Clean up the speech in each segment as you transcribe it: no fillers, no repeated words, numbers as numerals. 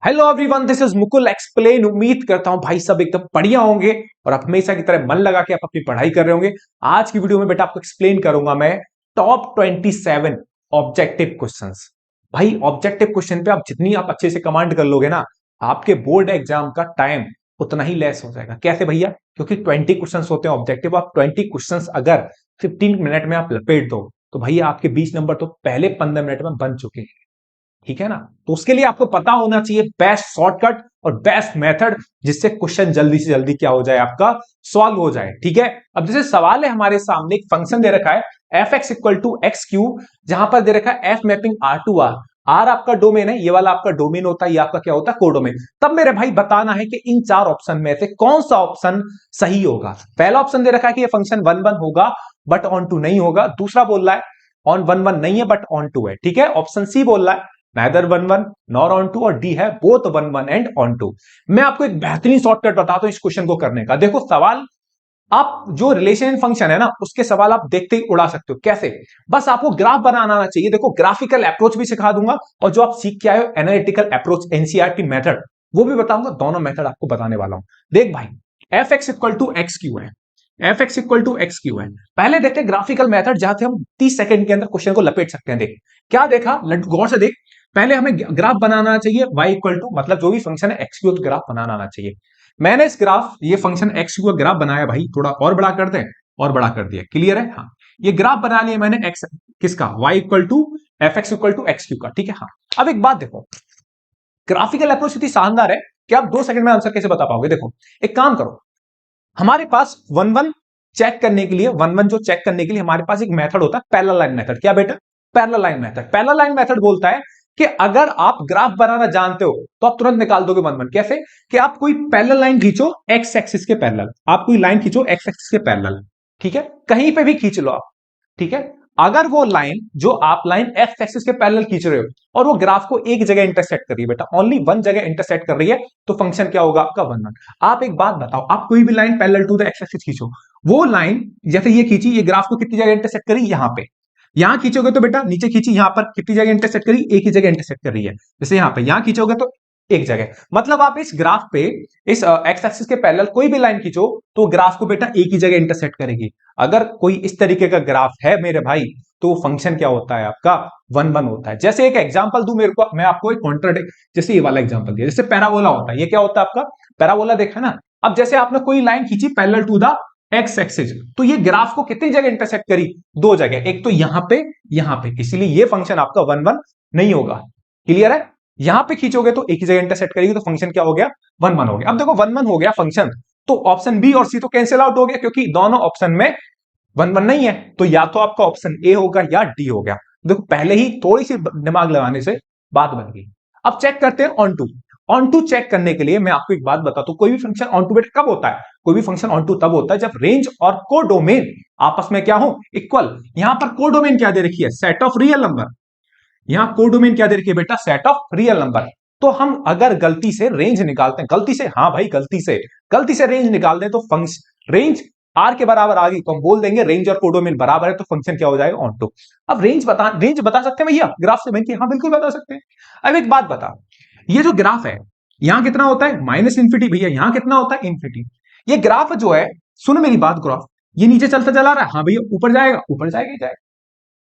Hello everyone, this is Mukul explain. उम्मीद करता हूं भाई सब एकदम बढ़िया होंगे और आप हमेशा की तरह मन लगा के आप अपनी पढ़ाई कर रहे होंगे। आज की वीडियो में बेटा आपको एक्सप्लेन करूंगा मैं टॉप 27 ऑब्जेक्टिव क्वेश्चंस। भाई ऑब्जेक्टिव क्वेश्चन पे आप जितनी आप अच्छे से कमांड कर लोगे ना, आपके बोर्ड एग्जाम का टाइम उतना ही लेस हो जाएगा। कैसे भैया? क्योंकि 20 क्वेश्चंस होते हैं ऑब्जेक्टिव। आप 20 क्वेश्चंस अगर 15 मिनट में आप लपेट दो तो भैया आपके 20 नंबर तो पहले 15 मिनट में बन चुके हैं। ठीक है ना? तो उसके लिए आपको पता होना चाहिए बेस्ट शॉर्टकट और बेस्ट मेथड, जिससे क्वेश्चन जल्दी से जल्दी क्या हो जाए, आपका सॉल्व हो जाए। ठीक है, अब जैसे सवाल है हमारे सामने, एक फंक्शन दे रखा है f x equal to x cube, जहां पर दे रखा है एफ mapping R to R. R आपका डोमेन है, ये वाला आपका डोमेन होता है, ये आपका क्या होता है, कोडोमेन। तब मेरे भाई बताना है कि इन चार ऑप्शन में से कौन सा ऑप्शन सही होगा। पहला ऑप्शन दे रखा है कि ये फंक्शन वन वन होगा बट ऑन टू नहीं होगा। दूसरा बोल रहा है ऑन वन वन नहीं है बट ऑन टू है। ठीक है, ऑप्शन सी बोल रहा है neither one one nor onto, और डी है both one one and onto. मैं आपको एक बेहतरीन शॉर्टकट बताता हूं इस क्वेश्चन को करने का। देखो सवाल, आप जो रिलेशन फंक्शन है ना, उसके सवाल आप देखते ही उड़ा सकते हो। कैसे? बस आपको ग्राफ बनाना आना चाहिए। देखो ग्राफिकल अप्रोच भी सिखा दूंगा और जो आप सीख के आए हो एनालिटिकल अप्रोच एनसीईआरटी मेथड, वो भी बताऊंगा। दोनों मेथड आपको बताने वाला हूं। देख भाई, f x equal to x cube है, f x equal to x cube है। पहले देखते हैं ग्राफिकल मेथड, जहां से हम 30 सेकंड के अंदर क्वेश्चन को लपेट सकते हैं। देख क्या देखा, गौर से देख। पहले हमें ग्राफ बनाना चाहिए y इक्वल टू, मतलब जो भी फंक्शन है एक्स क्यू, ग्राफ बनाना आना चाहिए। मैंने इस ग्राफ, ये फंक्शन एक्स क्यू का ग्राफ बनाया भाई। थोड़ा और बड़ा कर दे, और बड़ा कर दिया, क्लियर है? हाँ, ये ग्राफ बना लिया मैंने एक्स किसका, y equal to f x equal to x cube का। ठीक है, हाँ। अब एक बात देखो, ग्राफिकल अप्रोच इतनी शानदार है कि आप 2 सेकंड में आंसर कैसे बता पाओगे। देखो एक काम करो, हमारे पास वन वन चेक करने के लिए, वन वन जो चेक करने के लिए हमारे पास एक मेथड होता है पैरेलल लाइन मेथड। क्या बेटा? Parallel line method. Parallel line method बोलता है कि अगर आप ग्राफ बनाना जानते हो तो आप तुरंत निकाल दोगे वन वन। कैसे? कि आप कोई पैरेलल लाइन खींचो एक्स एक्सिस के पैरेलल, आप कोई लाइन खींचो एक्स एक्सिस के पैरेलल। ठीक है, कहीं पे भी खींच लो आप। ठीक है, अगर वो लाइन, जो आप लाइन एक्स एक्सिस के पैरेलल खींच रहे हो और वो ग्राफ को एक जगह इंटरसेक्ट कर रही है, बेटा ओनली वन जगह इंटरसेक्ट कर रही है, तो फंक्शन क्या होगा आपका, वन वन। आप एक बात बताओ, आप कोई भी line parallel to the x axis खींचो, वो लाइन जैसे ये खींची, ये ग्राफ को कितनी जगह इंटरसेक्ट करी, यहां पे। यहां खींचोगे तो बेटा नीचे खींची, यहां पर कितनी जगह इंटरसेक्ट करी, एक ही जगह इंटरसेक्ट कर रही है। जैसे यहां पे, यहां खींचोगे तो एक जगह। मतलब आप इस ग्राफ पे, इस एक्स एक्सिस के पैरेलल कोई भी लाइन खींचो तो ग्राफ को बेटा एक ही जगह इंटरसेक्ट करेगी। अगर कोई इस तरीके का ग्राफ है मेरे भाई, तो फंक्शन क्या होता है आपका, वन वन होता है। जैसे एक एग्जांपल दूं मेरे को, मैं आपको एक कॉन्ट्राडिक्ट, जैसे ये वाला एग्जांपल दिया, जैसे पैराबोला होता है। ये क्या होता है आपका, पैराबोला देखा ना। अब जैसे आपने कोई लाइन खींची parallel to the x axis, तो ये ग्राफ को कितनी जगह इंटरसेक्ट करी, दो जगह, एक तो यहां पे, यहां पे। इसीलिए ये फंक्शन आपका वन वन नहीं होगा। क्लियर है? यहां पे खींचोगे तो एक ही जगह इंटरसेक्ट करेगी, तो फंक्शन क्या हो गया, वन वन हो गया। अब देखो वन वन हो गया फंक्शन, तो ऑप्शन बी और सी तो कैंसिल आउट हो गया, क्योंकि दोनों ऑप्शन में वन वन नहीं है। तो या तो आपका ऑप्शन ए होगा या डी हो गया। देखो पहले ही थोड़ी सी दिमाग लगाने से बात बन गई। अब चेक करते हैं onto. Onto check करने के लिए मैं आपको एक बात बताता हूं, कोई भी फंक्शन ऑन टू बेटा कब होता है, कोई भी फंक्शन ऑन टू तब होता है जब रेंज और कोडोमेन आपस में क्या हो, इक्वल। यहां पर कोडोमेन क्या दे रखी है, सेट ऑफ रियल नंबर। यहां कोडोमेन क्या दे रखी है बेटा, सेट ऑफ रियल नंबर। तो हम अगर गलती से रेंज निकालते हैं, गलती से, हाँ भाई गलती से रेंज निकाल दें, तो फंक्शन रेंज आर के बराबर आ गई, तो हम बोल देंगे रेंज और कोडोमेन बराबर है, तो फंक्शन क्या हो जाएगा, ऑन टू। अब रेंज बता सकते हैं भैया ग्राफ से बन के? हाँ बिल्कुल बता सकते हैं। अब एक बात बता, ये जो ग्राफ है यहां कितना होता है, माइनस इन्फिनिटी, भैया यहां कितना होता है, इन्फिनिटी। ये ग्राफ जो है, सुन मेरी बात, ग्राफ ये नीचे चलता चला रहा है, हाँ भैया ऊपर जाएगा, ऊपर जाएगा ही जाएगा।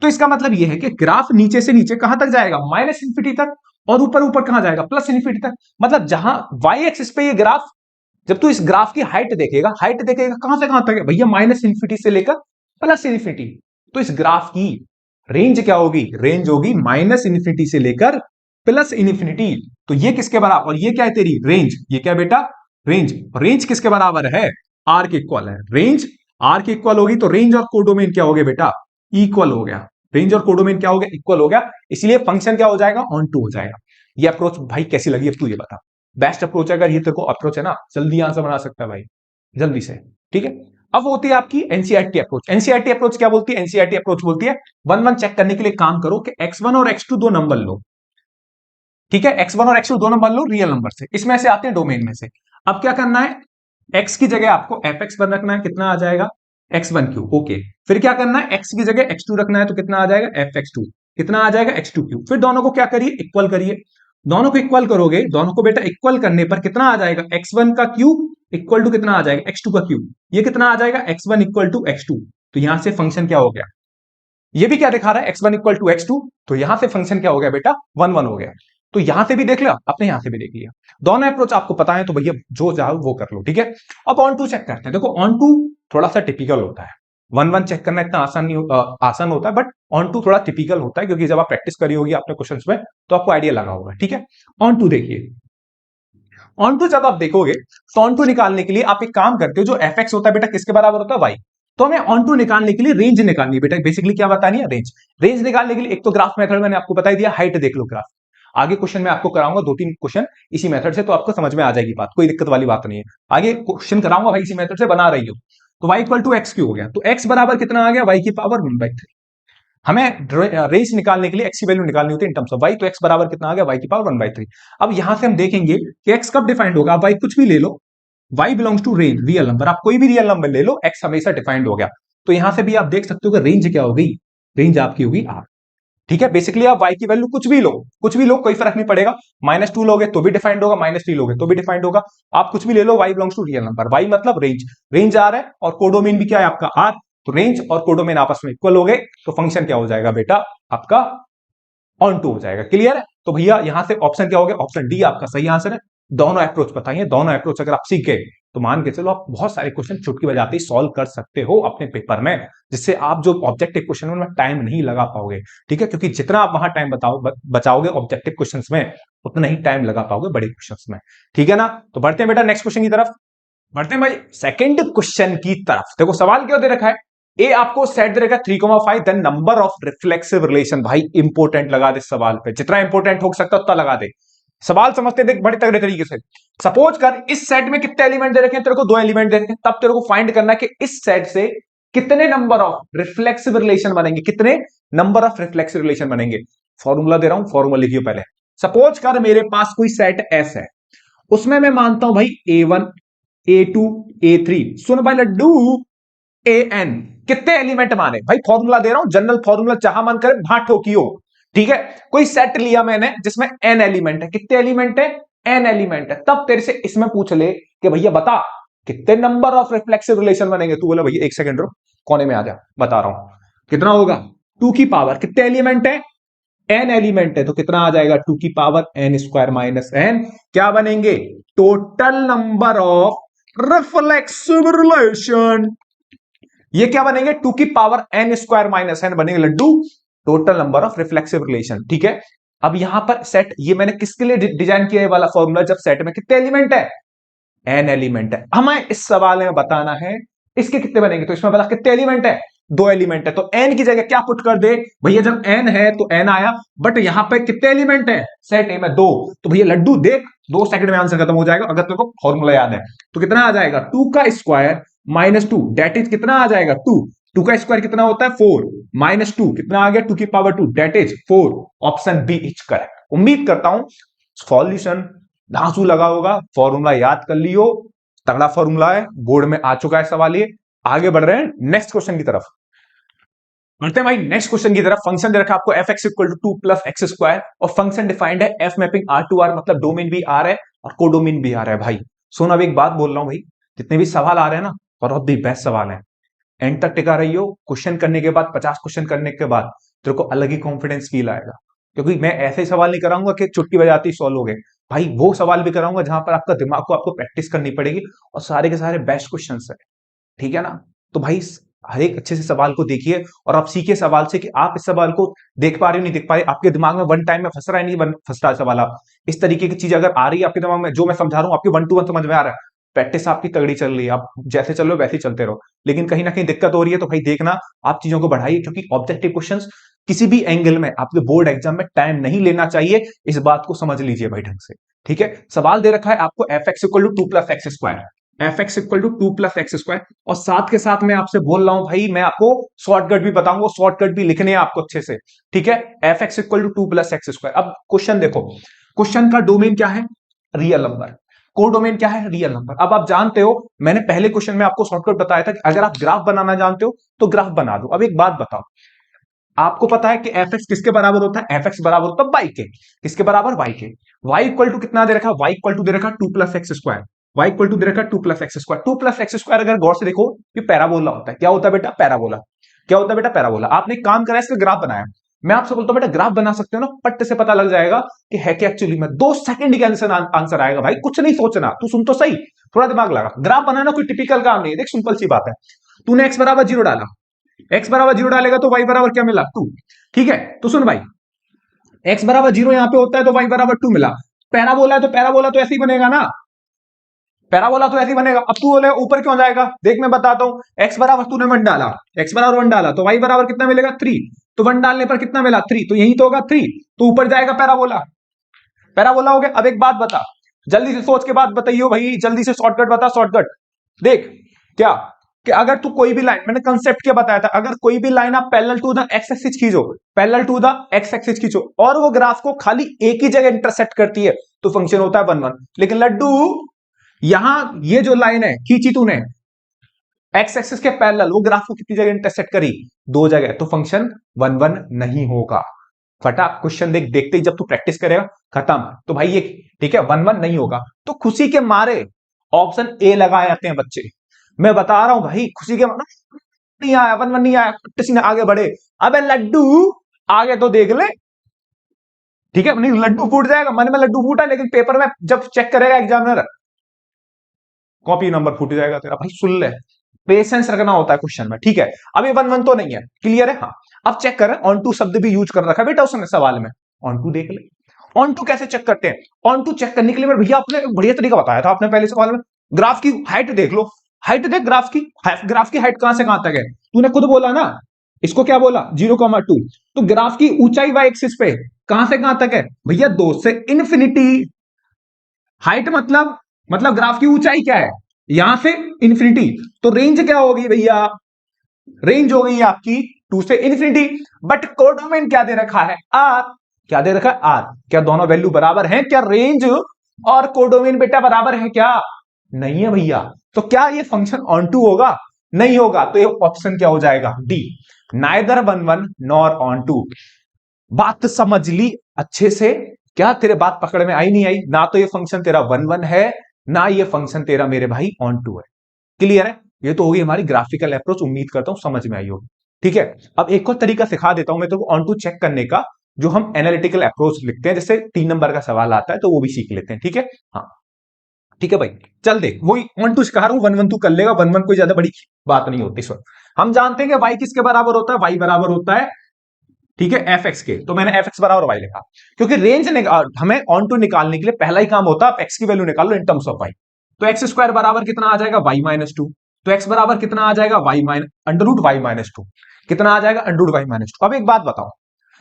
तो इसका मतलब यह है कि ग्राफ नीचे से नीचे कहां तक जाएगा, माइनस इन्फिनिटी तक, और ऊपर ऊपर कहां जाएगा, प्लस इन्फिनिटी तक। मतलब जहां वाई एक्सिस पे ये ग्राफ, जब तू इस ग्राफ की हाइट देखेगा, कहां से कहां तक है भैया, माइनस इन्फिनिटी से लेकर प्लस इन्फिनिटी। तो इस ग्राफ की रेंज क्या होगी, रेंज होगी माइनस इन्फिनिटी से लेकर प्लस इन्फिनिटी। तो ये किसके बराबर, और ये क्या है तेरी रेंज, ये क्या बेटा, रेंज। रेंज किसके बराबर है, आर के इक्वल है। रेंज आर के इक्वल होगी, तो रेंज और कोडोमेन क्या हो गया बेटा, इक्वल हो गया। रेंज और कोडोमेन क्या हो गया, इक्वल हो गया। इसलिए फंक्शन क्या हो जाएगा, ऑन टू हो जाएगा। ये अप्रोच भाई कैसी लगी, अब तू ये बता। बेस्ट अप्रोच है, अगर ये तेरे को अप्रोच है ना, जल्दी आंसर बना सकता है भाई, जल्दी से। ठीक है, अब होती है आपकी एनसीईआरटी अप्रोच। एनसीईआरटी अप्रोच क्या बोलती है, एनसीईआरटी अप्रोच बोलती है वन वन चेक करने के लिए काम करो कि एक्स वन और एक्स टू दो नंबर लो। ठीक है, एक्स वन और एक्स टू दो नंबर लो रियल नंबर से, इसमें से आते हैं डोमेन में से। अब क्या करना है, एक्स की जगह आपको एफ एक्स वन रखना है, कितना आ जाएगा, एक्स वन क्यू। ओके, फिर क्या करना है, एक्स की जगह एक्स टू रखना है, तो कितना आ जाएगा, एफ एक्स टू, कितना आ जाएगा, एक्स टू क्यू। फिर दोनों को क्या करिए, इक्वल करिए। दोनों को इक्वल करोगे, दोनों को बेटा इक्वल करने पर कितना आ जाएगा, x1 का क्यूब इक्वल टू कितना आ जाएगा, x2 का क्यूब। ये कितना आ जाएगा, x1 इक्वल टू x2। तो यहां से फंक्शन क्या हो गया, ये भी क्या दिखा रहा है, x1 इक्वल टू x2। तो यहां से फंक्शन क्या हो गया बेटा, 1 1 हो गया। तो यहां से भी देख लिया आपने, यहां से भी देख लिया, दोनों अप्रोच आपको पता है, तो भैया जो चाहो वो कर लो, ठीक है। अब ऑन टू चेक करते हैं। देखो ऑन टू थोड़ा सा टिपिकल होता है, 1 1 चेक करना इतना आसान नहीं आसान होता है, बट ऑन टू थोड़ा टिपिकल होता है, क्योंकि जब आप प्रैक्टिस करी होगी आपने क्वेश्चंस में तो आपको आइडिया लगा होगा, ठीक है। ऑन टू देखिए, ऑन टू जब आप देखोगे तो ऑन टू निकालने के लिए आप एक काम करते हो, जो एफ एक्स होता है बेटा किसके बराबर होता है, वाई। तो हमें ऑन टू निकालने के लिए रेंज निकालनी है बेटा, बेसिकली क्या बतानी है, रेंज। रेंज निकालने के लिए एक तो ग्राफ मेथड मैंने आपको बता दिया, हाइट देख लो ग्राफ। आगे क्वेश्चन में आपको कराऊंगा 2 3 क्वेश्चन इसी मेथड से, तो आपको समझ में आ जाएगी बात, कोई दिक्कत वाली बात नहीं है। आगे क्वेश्चन कराऊंगा भाई इसी मेथड से, बना रही हो। तो y equal to x cube हो गया, तो x बराबर कितना आ गया, y की पावर 1/3। हमें रेंज निकालने के लिए x की वैल्यू निकालनी होती है इन टर्म्स ऑफ y, तो x बराबर कितना आ गया, y की पावर 1/3। अब यहां से हम देखेंगे कि x कब डिफाइंड होगा, आप y कुछ भी ले लो, y belongs to range, real number, आप कोई भी रियल नंबर ले लो, x हमेशा डिफाइंड हो गया। तो यहां से भी आप देख सकते हो कि रेंज क्या हो गई, रेंज आपकी होगी r, ठीक है। बेसिकली आप y की वैल्यू कुछ भी लो, कुछ भी लो, कोई फर्क नहीं पड़ेगा। -2 लोगे तो भी डिफाइंड होगा, -3 लोगे तो भी डिफाइंड होगा। आप कुछ भी ले लो, y belongs to real number, y मतलब रेंज, रेंज r है, और कोडोमेन भी क्या है आपका r। तो रेंज और कोडोमेन आपस में इक्वल हो गए, तो फंक्शन क्या हो जाएगा बेटा आपका, ऑन टू हो जाएगा। क्लियर है। तो भैया यहां से ऑप्शन क्या हो गया, ऑप्शन डी आपका सही आंसर है। दोनों अप्रोच बताइए, दोनों अप्रोच अगर आप सीखे तो मान के चलो आप बहुत सारे क्वेश्चन चुटकी बजाते ही सॉल्व कर सकते हो अपने पेपर में, जिससे आप जो ऑब्जेक्टिव क्वेश्चन में टाइम नहीं लगा पाओगे, ठीक है। क्योंकि जितना आप वहां टाइम बचाओगे ऑब्जेक्टिव क्वेश्चंस में, उतना ही टाइम लगा पाओगे बड़े क्वेश्चंस में, ठीक है ना। तो बढ़ते हैं बेटा नेक्स्ट क्वेश्चन की तरफ, बढ़ते हैं भाई सेकंड क्वेश्चन की तरफ। देखो सवाल क्या दे रखा है, ए आपको सेट दे रखा है 3,5, then number of reflexive relation. भाई इंपोर्टेंट लगा दे सवाल पे, जितना इंपोर्टेंट हो सकता है उतना लगा दे। सवाल समझते देख बड़े तगड़े तरीके से। सपोज कर इस सेट में कितने एलिमेंट दे रखे हैं, तेरे को 2 एलिमेंट दे रखे हैं, तब तेरे को फाइंड करना है कि इस सेट से कितने नंबर ऑफ रिफ्लेक्सिव रिलेशन बनेंगे, कितने नंबर ऑफ रिफ्लेक्सिव रिलेशन बनेंगे। फॉर्मूला दे रहा हूं, फॉर्मूला लिखियो पहले। सपोज कर मेरे पास कोई सेट एस है, उसमें मैं मानता हूं भाई A1 A2 A3, सुन भाई लड्डू, AN कितने एलिमेंट माने, भाई फॉर्मूला दे रहा हूं, जनरल फॉर्मूला, चाह मन करे भाटो कियो, ठीक है। कोई सेट लिया मैंने जिसमें n एलिमेंट है, कितने एलिमेंट है, n एलिमेंट है। तब तेरे से इसमें पूछ ले कि भैया बता कितने नंबर ऑफ रिफ्लेक्सिव रिलेशन बनेंगे। तू बोला भैया एक सेकंड रुक, कोने में आ जा, बता रहा हूं कितना होगा, 2 की पावर, कितने एलिमेंट है, n एलिमेंट है, तो कितना आ जाएगा, 2 की power n square minus n, क्या बनेंगे, total number of reflexive relation. ये क्या बनेंगे, 2 की power n square minus n बनेंगे लड्डू, total number of reflexive relation, ठीक है। अब यहां पर सेट, ये मैंने किसके लिए डिजाइन किया है वाला फॉर्मूला, जब सेट में कितने एलिमेंट है, n एलिमेंट है। हमें इस सवाल में बताना है इसके कितने बनेंगे, तो इसमें बता कितने एलिमेंट है, 2 एलिमेंट है। तो n की जगह क्या पुट कर दे भैया, जब n है तो n आया, बट यहां पे कितने एलिमेंट है, सेट ए में 2, तो भैया लड्डू देख 2 सेकंड में आंसर खत्म हो जाएगा, अगर तेरे को फॉर्मूला याद है। तो कितना आ जाएगा, 2 का स्क्वायर -2, डेट इज कितना आ जाएगा 2, 2 का स्क्वायर कितना होता है 4, -2 कितना आ गया, 2 की power 2, that is 4। Option B is correct. उम्मीद करता हूं सॉल्यूशन धांसू लगा होगा, फॉर्मूला याद कर लियो, तगड़ा फॉर्मूला है, बोर्ड में आ चुका है सवाल। ये आगे बढ़ रहे हैं नेक्स्ट क्वेश्चन की तरफ, बढ़ते हैं भाई नेक्स्ट क्वेश्चन की तरफ। फंक्शन दे रखा है आपको f(x = 2 + x स्क्वायर), और फंक्शन डिफाइंड है f mapping R to R, मतलब डोमेन भी R है और कोडोमेन भी R है। भाई सुन, अब एक बात बोल रहा हूं भाई, जितने भी सवाल आ रहे हैं ना, बहुत भी बेस्ट सवाल है, एंड तक टिका रही हो। क्वेश्चन करने के बाद, 50 क्वेश्चन करने के बाद तेरे को अलग ही कॉन्फिडेंस फील आएगा, क्योंकि मैं ऐसे ही सवाल नहीं कराऊंगा कि चुटकी बजाती सॉल्व हो गए। भाई वो सवाल भी कराऊंगा जहां पर आपका दिमाग को आपको प्रैक्टिस करनी पड़ेगी, और सारे के सारे बेस्ट क्वेश्चन है, ठीक है ना। तो भाई हर एक अच्छे से सवाल को देखिए, और आप सीखिए सवाल से कि आप इस सवाल को देख पा रहे हो नहीं देख पा रहे, आपके दिमाग में वन टाइम में फंस रहा है नहीं फंस रहा है सवाल। आप इस तरीके की चीज अगर आ रही है आपके दिमाग में, जो मैं समझा रहा हूं आपके 1 to 1 समझ में आ रहा है, प्रैक्टिस आपकी तगड़ी चल रही है, आप जैसे चल रहे हो वैसे ही चलते रहो। लेकिन कहीं ना कहीं दिक्कत हो रही है, तो भाई देखना आप चीजों को बढ़ाइए, क्योंकि ऑब्जेक्टिव क्वेश्चंस किसी भी एंगल में आपके बोर्ड एग्जाम में टाइम नहीं लेना चाहिए, इस बात को समझ लीजिए भाई ढंग से, ठीक है। सवाल दे रखा है आपको f(x = 2 + x square), f(x = 2 + x square, और साथ के साथ मैं आपसे बोल रहा हूं भाई, मैं आपको शॉर्टकट भी बताऊंगा, शॉर्टकट भी लिखने हैं आपको अच्छे से, ठीक है। f(x = 2 + x square. अब क्वेश्चन देखो, क्वेश्चन का डोमेन क्या है, रियल नंबर, कोडोमेन क्या है, रियल नंबर। अब आप जानते हो, मैंने पहले क्वेश्चन में आपको शॉर्टकट बताया था कि अगर आप ग्राफ बनाना जानते हो तो ग्राफ बना दो। अब एक बात बताओ, आपको पता है कि एफ एक्स किसके बराबर होता है, एफ एक्स बराबर होता है वाई के। किसके बराबर, वाई के। वाई इक्वल टू कितना दे रखा है, वाई इक्वल टू दे रखा है 2 + x square. Y equal to दे रखा है 2 + x स्क्वायर। 2 + x स्क्वायर अगर गौर से देखो, ये पैराबोला होता है। क्या होता है बेटा, पैराबोला। क्या होता है बेटा, पैराबोला। आपने एक काम करा, इसका ग्राफ बनाया। मैं आपसे बोलता हूं बेटा ग्राफ बना सकते हो ना, पट्ट से पता लग जाएगा कि है क्या एक्चुअली में। 2 सेकंड के आंसर आएगा भाई, कुछ नहीं सोचना। तू सुन तो सही, थोड़ा दिमाग लगा। ग्राफ बनाना कोई टिपिकल काम नहीं है, देख सिंपल सी बात है। तूने x बराबर 0 डाला, x बराबर 0 डालेगा तो y बराबर क्या मिला, 2। ठीक है, तो सुन भाई, x बराबर 0 यहां पे होता है तो y बराबर 2 मिला। पैराबोला है तो पैराबोला तो ऐसे ही बनेगा ना, पैराबोला तो ऐसे ही बनेगा। अब तू बोले ऊपर क्यों जाएगा, देख मैं बताता हूं। x बराबर तूने 1 डाला, x बराबर 1 डाला तो y बराबर कितना मिलेगा, 3। तो 1 डालने पर कितना मिला, 3। तो यही तो होगा 3, तो ऊपर जाएगा पैराबोला। पैराबोला हो गया। अब एक बात बता, जल्दी से सोच के बात बताइयो भाई, जल्दी से शॉर्टकट बता, शॉर्टकट देख। क्या कि अगर तू कोई भी लाइन, मैंने कंसेप्ट क्या बताया था, अगर कोई भी लाइन आप parallel to the x axis खींचो, parallel to the x axis खींचो और वो ग्राफ को खाली एक ही जगह इंटरसेक्ट करती है तो फंक्शन होता है 1 1। लेकिन लड्डू, यहां ये जो लाइन है खींची तूने एक्स एक्सिस के पैरेलल, वो ग्राफ को कितनी जगह इंटरसेक्ट करी, 2 जगह, तो फंक्शन 1 1 नहीं होगा। फटा क्वेश्चन देख, देखते ही जब तू प्रैक्टिस करेगा खत्म। तो भाई ये ठीक है, 1 1 नहीं होगा। तो खुशी के मारे ऑप्शन ए लगाए जाते हैं बच्चे। मैं बता रहा हूं भाई, खुशी के मारे नहीं आया, 1 1 नहीं आया, किसी ने आगे बढ़े। अबे लड्डू आगे तो देख ले, ठीक है, नहीं लड्डू फूट जाएगा, मन में लड्डू फूटा लेकिन पेपर में जब चेक करेगा एग्जामिनर, कॉपी नंबर फूट जाएगा तेरा। भाई सुन ले, पेशेंस रखना होता है क्वेश्चन में, ठीक है। अभी 1 1 तो नहीं है, क्लियर है। हाँ, अब चेक करें, ऑन टू शब्द भी यूज कर रखा है बेटा उसने सवाल में। ऑन टू देख ले, ऑन टू कैसे चेक करते हैं। ऑन टू चेक करने के लिए भैया आपने बढ़िया तरीका बताया था आपने पहले सवाल में। ग्राफ की हाइट देख लो, हाइट देख ग्राफ की, ग्राफ की हाइट कहां से कहां तक है, तूने खुद बोला ना। इसको क्या बोला, 0,2। तो ग्राफ की ऊंचाई वाई एक्सिस पे कहां से कहां तक है भैया, 2 से इन्फिनिटी। हाइट मतलब ग्राफ की ऊंचाई क्या है, यहां से इंफिनिटी। तो रेंज क्या होगी भैया, रेंज हो गई आपकी 2 से इन्फिनिटी। बट कोडोमेन क्या दे रखा है, आर। क्या दे रखा है, आर। क्या दोनों वैल्यू बराबर हैं, क्या रेंज और कोडोमेन बेटा बराबर है क्या, नहीं है भैया। तो क्या ये फंक्शन ऑन टू होगा, नहीं होगा। तो ये ऑप्शन क्या हो जाएगा, D, neither 1 1 nor onto. बात समझ ली अच्छे से, क्या तेरे बात पकड़ में आई नहीं आई, ना तो ये फंक्शन तेरा 1 1 है, ना ये फंक्शन तेरा मेरे भाई ऑन टू है। क्लियर है, ये तो होगी हमारी ग्राफिकल अप्रोच, उम्मीद करता हूं समझ में आई होगी। ठीक है, अब एक और तरीका सिखा देता हूं मैं तो ऑन टू चेक करने का, जो हम एनालिटिकल अप्रोच लिखते हैं, जैसे 3 नंबर का सवाल आता है तो वो भी सीख लेते हैं। ठीक है, हाँ ठीक है भाई, चल देख, वही ऑन टू सिखा रहा हूं, 1 1 तू कर लेगा, 1 1 कोई ज्यादा बड़ी बात नहीं होती। सर हम जानते हैं कि वाई किसके बराबर होता है, वाई बराबर होता है, ठीक है, एफ एक्स के। तो मैंने एफ एक्स बराबर वाई लिखा, क्योंकि रेंज हमें ऑन टू निकालने के लिए पहला ही काम होता है आप एक्स की वैल्यू निकाल लो इन टर्म्स ऑफ वाई। तो एक्स स्क्वायर बराबर कितना आ जाएगा, वाई -2। तो एक्स बराबर कितना आ जाएगा, y minus under root y -2। कितना आ जाएगा, अंडर रूट वाई -2। अब एक बात बताओ,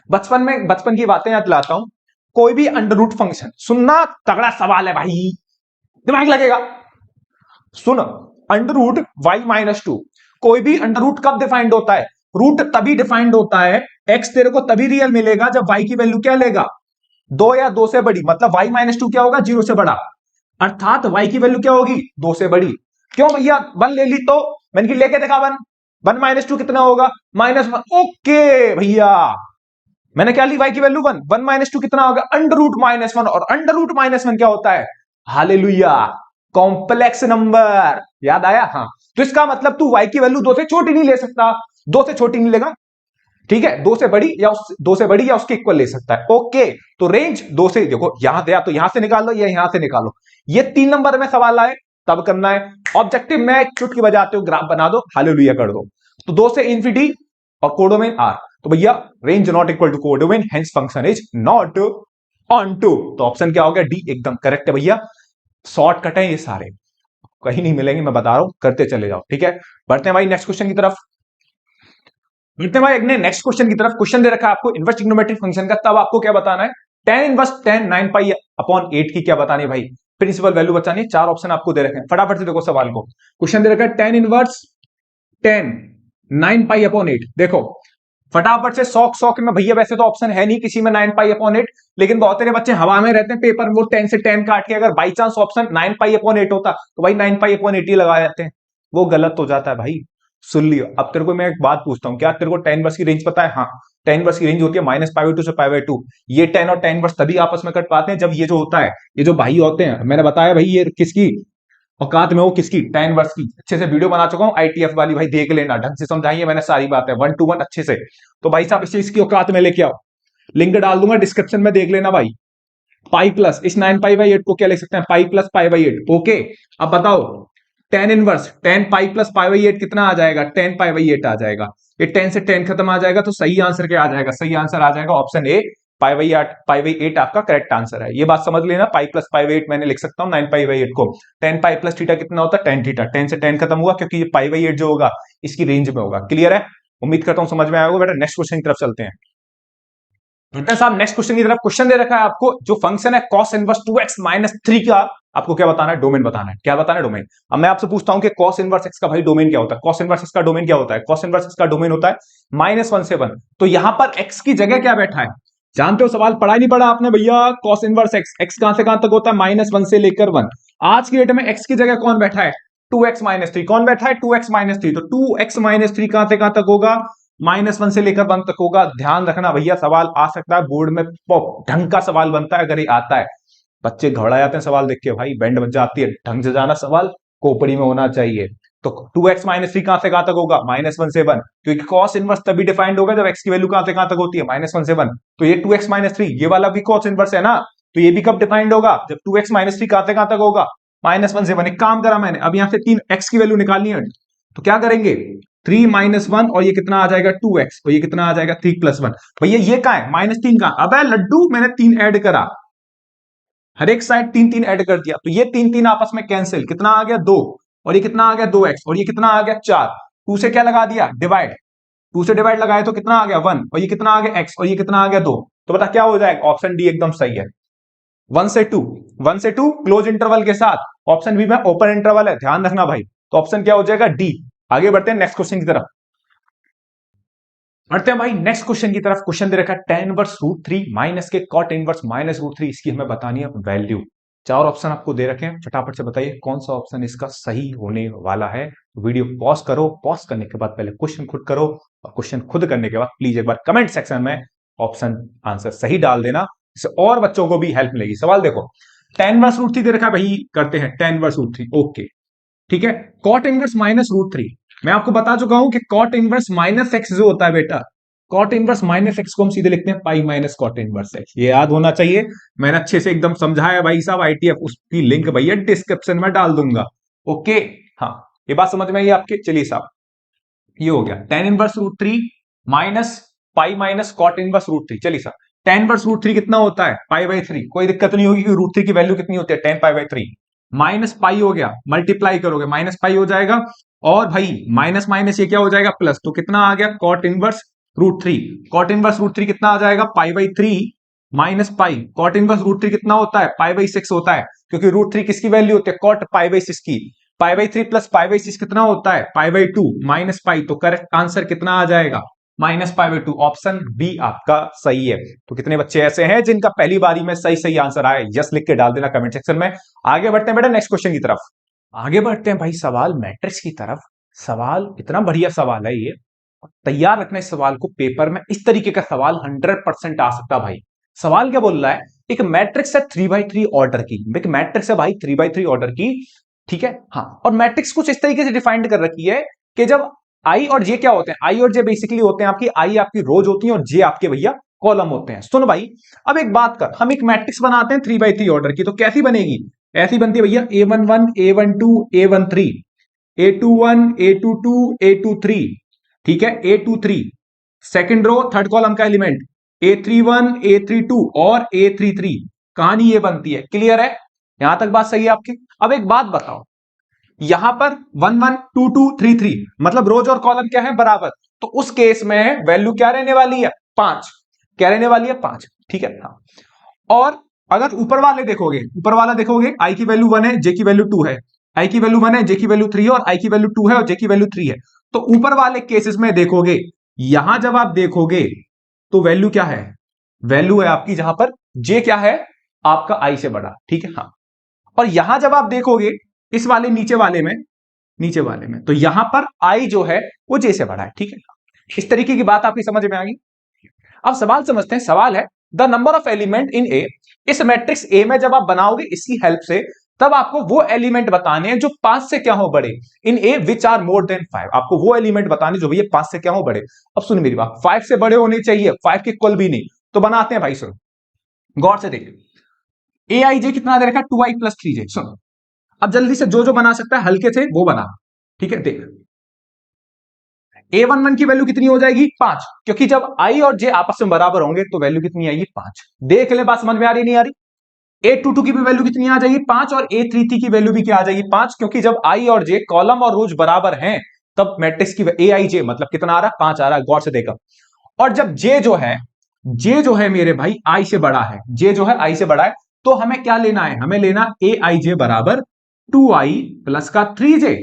बचपन की बातें याद दिलाता हूं, कोई भी अंडर रूट फंक्शन, सुनना तगड़ा सवाल है भाई, दिमाग लगेगा। सुन, अंडर रूट वाई -2, कोई भी अंडर रूट कब डिफाइंड होता है, रूट तभी डिफाइंड होता है, एक्स तेरे को तभी रियल मिलेगा जब वाई की वैल्यू क्या लेगा, 2 या 2 से बड़ी। मतलब वाई -2 क्या होगा, 0 से बड़ा, अर्थात वाई की वैल्यू क्या होगी, 2 से बड़ी। क्यों भैया, 1 ले ली तो मैंने की लेके देखा, 1 -2 कितना होगा, -1। ओके भैया, मैंने क्या ली, वाई की वैल्यू 1, 1 -2 कितना होगा, अंडर रूट -1। और अंडर रूट -1 क्या होता है, हालेलुया, कॉम्प्लेक्स नंबर। याद आया, हाँ। तो इसका मतलब तू वाई की वैल्यू 2 से छोटी नहीं ले सकता, 2 से छोटी नहीं लेगा, ठीक है, 2 से बड़ी या 2 से बड़ी या उसके इक्वल ले सकता है। ओके, तो रेंज 2 से, देखो यहां से, या तो यहां से निकाल लो या यहां से निकालो। ये 3 नंबर में सवाल आए तब करना है। ऑब्जेक्टिव में चुटकी बजाते हो ग्राफ बना दो, हालेलुया कर दो। तो 2 से इंफिनिटी और कोडोमेन आर। तो भैया range not equal to codomain, hence function is not onto. तो ऑप्शन क्या हो गया, डी एकदम करेक्ट है भैया। शॉर्टकट है ये सारे, कहीं नहीं मिलेंगे, मैं बता रहा हूं, करते चले जाओ। ठीक है, बढ़ते हैं भाई नेक्स्ट क्वेश्चन की तरफ। बढ़ते हैं भाई अगले नेक्स्ट क्वेश्चन की तरफ। क्वेश्चन दे रखा है आपको इनवर्स ट्रिग्नोमेट्रिक फंक्शन का, तब आपको क्या बताना है, tan inverse tan 9 pi upon 8 की क्या बतानी है भाई, प्रिंसिपल वैल्यू बतानी है। 4 ऑप्शन आपको दे रखे हैं, फटाफट से देखो सवाल को। क्वेश्चन दे रखा है tan inverse tan 9 pi upon 8। देखो फटाफट से, शौक में भैया, वैसे तो ऑप्शन है नहीं किसी में 9 पाई अपॉन 8, लेकिन बहुत सारे बच्चे हवा में रहते हैं पेपर में, वो 10 से 10 काट के, अगर by chance option 9 pi upon 8 होता तो भाई 9 पाई अपॉन 8 ही लगा जाते हैं, वो गलत हो जाता है भाई। सुन लियो। अब तेरे को मैं एक बात पूछता हूँ, क्या तेरे को tan इनवर्स की रेंज पता है? हाँ, tan इनवर्स की रेंज होती है -π/2 से π/2। ये tan और tan इनवर्स तभी आपस में कट पाते हैं जब ये जो होता है, ये जो भाई होते हैं, मैंने बताया भाई ये किसकी औकात में हो, किसकी? tan इनवर्स की। अच्छे से वीडियो बना चुका हूं ITF वाली, भाई देख लेना, ढंग से समझाई है मैंने सारी बातें 1 to 1 अच्छे से। तो भाई साहब इसे इसकी औकात में लेके आओ, लिंक डाल दूंगा डिस्क्रिप्शन में, देख लेना भाई। पाई प्लस इस 9π/8 को क्या लिख सकते हैं? पाई प्लस π/8। ओके, अब बताओ tan inverse tan pi plus π/8 कितना आ जाएगा? tan π/8 आ जाएगा। ये tan से tan खत्म आ जाएगा, तो सही आंसर क्या आ जाएगा? सही आंसर आ जाएगा ऑप्शन ए, π/8 आपका करेक्ट आंसर है। ये बात समझ लेना, पाई प्लस π/8 मैंने लिख सकता हूं 9π/8 को। tan पाई प्लस थीटा कितना होता है? tan theta. tan से tan खत्म हुआ, क्योंकि ये π/8 जो होगा इसकी रेंज में होगा। क्लियर है? उम्मीद करता हूं समझ में आया होगा बेटा। नेक्स्ट क्वेश्चन की तरफ चलते हैं बेटा साहब। नेक्स्ट क्वेश्चन की तरफ क्वेश्चन दे रखा है आपको, जो फंक्शन है cos इनवर्स 2x-3 का, आपको क्या बताना है? डोमेन बताना है। क्या बताना है? डोमेन। अब मैं आपसे पूछता हूं कि cos इनवर्स x का भाई डोमेन क्या होता है? cos इनवर्स x का डोमेन क्या होता है? cos इनवर्स x का डोमेन होता है -1 से 1। तो यहां पर x की जगह क्या बैठा है? जानते हो सवाल पढ़ा नहीं पढ़ा आपने भैया? cos इनवर्स x कहां से कहां तक होता है? -1 से लेकर 1। आज की डेट में x की जगह कौन बैठा है? 2x-3। कौन बैठा है? 2x-3। तो 2x-3 कहां से कहां तक होगा? -1 से लेकर 1 तक होगा। ध्यान रखना भैया, सवाल आ सकता है बोर्ड में, ढंग का सवाल बनता है अगर ये आता है। बच्चे घबरा जाते हैं सवाल देख के, भाई बैंड बज जाती है। ढंग से जाना, सवाल खोपड़ी में होना चाहिए। तो 2x-3 कहां से कहां तक होगा? -1 से 1, क्योंकि cos इनवर्स तभी डिफाइंड होगा जब x की वैल्यू कहां से कहां तक होती है? -1 से 1। तो ये 2x-3, ये वाला भी cos इनवर्स है ना, तो ये भी कब डिफाइंड होगा? जब 2x-3 कहां से कहां तक होगा? -1 से 1। एक काम करा मैंने, अब यहां से 3 x की वैल्यू निकालनी है, तो क्या करेंगे? 3 - 1, और ये कितना आ जाएगा? 2x, और ये कितना आ जाएगा? 3 + 1। भैया ये कहां है? -3 कहां? अब लड्डू मैंने 3 ऐड करा, हर एक साइड 3 ऐड कर दिया, तो ये 3 आपस में कैंसिल, कितना आ गया? 2, और ये कितना आ गया? 2x, और ये कितना आ गया? 4। 2 से क्या लगा दिया? डिवाइड। 2 से डिवाइड लगाए तो कितना आ गया? 1, और ये कितना आ गया? x, और ये कितना आ गया? 2। तो बता क्या हो जाएगा? ऑप्शन डी एकदम सही है। 1 से 2, 1 से 2 क्लोज इंटरवल के साथ, ऑप्शन बी में ओपन इंटरवल है, ध्यान रखना भाई। तो ऑप्शन क्या हो जाएगा? डी। आगे बढ़ते हैं नेक्स्ट क्वेश्चन की तरफ। बढ़ते हैं भाई नेक्स्ट क्वेश्चन की तरफ। क्वेश्चन दे रखा है tan इनवर्स √3 माइनस के cot इनवर्स -√3, इसकी हमें बतानी है वैल्यू। 4 ऑप्शन आपको दे रखे हैं, फटाफट से बताइए कौन सा ऑप्शन इसका सही होने वाला है। वीडियो पॉज करो, पॉज करने के बाद पहले क्वेश्चन खुद करो, और क्वेश्चन खुद करने के बाद प्लीज एक बार कमेंट सेक्शन में ऑप्शन आंसर सही डाल देना, इससे और बच्चों को भी हेल्प मिलेगी। सवाल देखो, tan इनवर्स √3 दे रखा है भाई, करते हैं tan इनवर्स √3। ओके ठीक है, cot इनवर्स -√3, मैं आपको बता चुका हूं कि cot इनवर्स -x जो होता है बेटा, cot इनवर्स -x को हम सीधे लिखते हैं pi minus cot inverse x। ये याद होना चाहिए, मैंने अच्छे से एकदम समझाया भाई साहब ITF, उसकी लिंक भैया डिस्क्रिप्शन में डाल दूंगा। ओके, हाँ ये बात समझ में आई आपके? चलिए साहब, ये हो गया tan inverse √3 minus pi minus cot inverse √3। चलिए साहब, tan इनवर्स √3 कितना होता है? π/3। कोई दिक्कत नहीं होगी कि √3 की वैल्यू कितनी होती है? tan π/3 माइनस पाई हो गया, मल्टीप्लाई करोगे माइनस पाई हो जाएगा, और भाई माइनस माइनस ये क्या हो जाएगा? प्लस। तो कितना आ गया? cot inverse √3। cot इनवर्स √3 कितना आ जाएगा? π/3 माइनस पाई। cot इनवर्स √3 कितना होता है? π/6 होता है, क्योंकि √3 किसकी वैल्यू होती है? cot π/6 की। π/3 प्लस π/6 कितना होता है? π/2 माइनस पाई। तो करेक्ट आंसर कितना आ जाएगा? -π/2। ऑप्शन बी आपका सही है। तो कितने बच्चे ऐसे हैं जिनका पहली बारी में सही सही आंसर आया? यस लिख के डाल देना कमेंट सेक्शन में। आगे बढ़ते हैं बेटा नेक्स्ट क्वेश्चन की तरफ। आगे बढ़ते हैं भाई सवाल मैट्रिक्स की तरफ। सवाल इतना बढ़िया सवाल है ये, तैयार रखना इस सवाल को, पेपर में इस तरीके का सवाल 100% आ सकता भाई। सवाल क्या बोल रहा है? एक मैट्रिक्स है 3x3 ऑर्डर की, एक मैट्रिक्स है भाई 3x3 ऑर्डर की, ठीक है हाँ, और मैट्रिक्स कुछ इस तरीके से डिफाइंड कर रखी है कि जब आई और जे क्या होते हैं? आई और जे बेसिकली होते हैं आपकी, आई आपकी रोज होती है और जे आपके भैया कॉलम होते हैं। सुन भाई, अब एक बात कर, हम एक मैट्रिक्स बनाते हैं 3x3 ऑर्डर की, तो कैसी बनेगी? ऐसी बनती है भैया a11 a12 a13 a21 a22 a23, ठीक है a23, second row third column का एलिमेंट a31 a32 और a33। कहानी ये बनती है, क्लियर है? यहां तक बात सही है आपकी? अब एक बात बताओ, यहां पर 1 1 2 2 3 3 मतलब रोज और कॉलम क्या है? बराबर। तो उस केस में वैल्यू क्या रहने वाली है? 5। क्या रहने वाली है? 5, ठीक है हाँ। और अगर ऊपर वाले देखोगे, ऊपर वाला देखोगे, आई की वैल्यू 1 है, जे की वैल्यू 2 है, आई की वैल्यू 1 है, जे की वैल्यू 3 है, और आई की वैल्यू 2 है और जे की वैल्यू 3 है। तो ऊपर वाले केसेस में देखोगे, यहां जब आप देखोगे तो वैल्यू क्या है? वैल्यू है आपकी जहां पर जे क्या है? आपका आई से बड़ा, ठीक है हाँ। और यहां जब आप देखोगे इस वाले नीचे वाले में, नीचे वाले में, तो यहां पर आई जो है वो जे से बड़ा है, ठीक है। इस तरीके की बात आपकी समझ में आ गई। अब सवाल समझते हैं। सवाल है the number of element in a, इस मैट्रिक्स ए में जब आप बनाओगे इसकी हेल्प से, तब आपको वो एलिमेंट बताने हैं जो 5 से क्या हो बड़े, इन ए विच आर मोर देन 5, आपको वो एलिमेंट बताने जो भैया 5 से क्या हो बड़े। अब सुन मेरी बात, 5 से बड़े होने चाहिए, 5 के इक्वल भी नहीं, तो बनाते हैं भाई। सुन गौर से देख, ए आई जे कितना दे रखा है, 2i प्लस 3j। सुन अब जल्दी से जो जो बना सकता है हल्के से वो बना, ठीक है। देख a11 की वैल्यू कितनी हो जाएगी, 5, क्योंकि जब i और j आपस में बराबर होंगे तो वैल्यू कितनी आएगी, 5। देख ले, बात समझ में आ रही नहीं आ रही। a22 की भी वैल्यू कितनी आ जाएगी, 5, और a33 की वैल्यू भी क्या आ जाएगी, 5, क्योंकि जब i और j कॉलम और रोज बराबर हैं तब मैट्रिक्स की aij मतलब कितना आ रहा है, 5 आ रहा है। गौर से देखा। और जब j जो है मेरे भाई i से बड़ा है, j जो है i से बड़ा है, तो हमें क्या लेना है, हमें लेना aij बराबर 2i प्लस का 3j।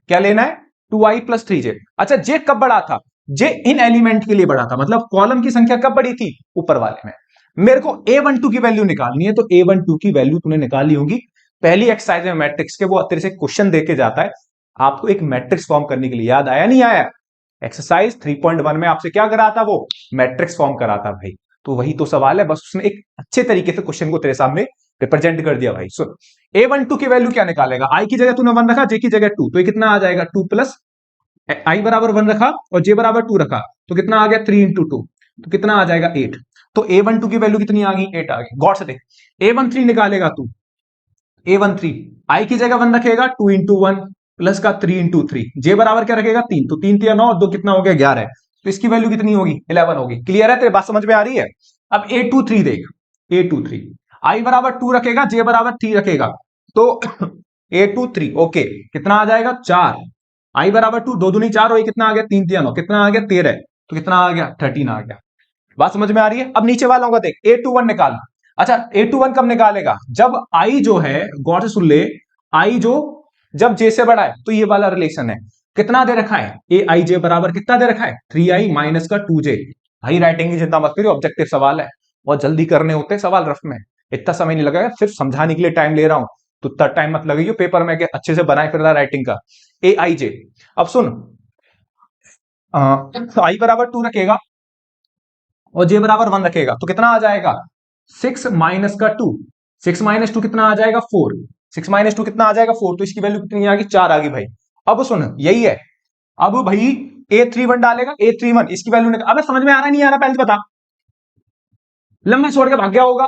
क्या लेना है, 2i प्लस 3j। अच्छा j कब बढ़ा था, j इन एलिमेंट के लिए बढ़ा था, मतलब कॉलम की संख्या कब बढ़ी थी, ऊपर वाले में। मेरे को a12 की वैल्यू निकालनी है, तो a12 की वैल्यू तूने निकाली होगी पहली एक्सरसाइज में मैट्रिक्स के, वो तेरे से क्वेश्चन देके जाता है आपको एक मैट्रिक्स फॉर्म करने के लिए। याद आया नहीं आया, एक्सरसाइज 3.1 में आपसे क्या करा था, वो मैट्रिक्स फॉर्म करा था भाई। तो वही तो सवाल है, बस उसने एक अच्छे तरीके से क्वेश्चन को तेरे सामने रिप्रेजेंट कर दिया भाई। सुन a12 की वैल्यू क्या निकालेगा, i की जगह तूने 1 रखा, j की जगह 2, तो ये कितना आ जाएगा, 2 प्लस i बराबर 1 रखा और j बराबर 2 रखा, तो कितना आ गया, 3 इंटू 2, तो कितना आ जाएगा, 8। तो a12 की वैल्यू कितनी आ गई, 8 आ गई। गौर से देख, a13 निकालेगा तू, a13 i की जगह 1 रखेगा, 2 इंटू 1 प्लस का 3 इंटू 3, j बराबर क्या रखेगा, 3, तो 3 3 9, 2 कितना हो गया, 11 है, तो इसकी वैल्यू कितनी होगी, 11 होगी। क्लियर है, तेरे बात समझ में आ रही है। अब a23 देख, a23 i बराबर 2 रखेगा, j बराबर 3 रखेगा, तो a23 ओके, कितना आ जाएगा, 4, i बराबर 2, 2 दूनी 4 हो, कितना आ गया, 3 3 9, कितना आ गया, 13, तो कितना आ गया, 13 आ गया। बात समझ में आ रही है। अब नीचे वालों का देख, a21 निकाल। अच्छा a21 कब निकालेगा, जब i जो है, गौर से सुन ले, i जो जब j से बड़ा है, तो ये वाला रिलेशन है, कितना दे रखा है, ए आई जे बराबर कितना दे रखा है, 3i माइनस का 2j। भाई राइटिंग की चिंता मत करिए, ऑब्जेक्टिव सवाल है, बहुत जल्दी करने होते हैं सवाल, रफ में इतना समय नहीं लगेगा, सिर्फ समझाने के लिए टाइम ले रहा हूं, तो इतना टाइम मत लगेगी पेपर में अच्छे से बनाए फिर रहा राइटिंग का। ए आई जे, अब सुन, आई बराबर 2 रखेगा और जे बराबर 1 रखेगा, तो कितना आ जाएगा, 6 माइनस का 2, 6 माइनस 2 कितना आ जाएगा, 4, 6 माइनस 2 कितना आ जाएगा, 4, तो इसकी वैल्यू कितनी आ गई, 4 आ गई भाई। अब सुन यही है, अब भाई a31 डालेगा, a31 इसकी वैल्यू निकाल। अबे समझ में आ रहा नहीं आ रहा, पहले तो बता, लंबे छोड़ के भाग गया होगा।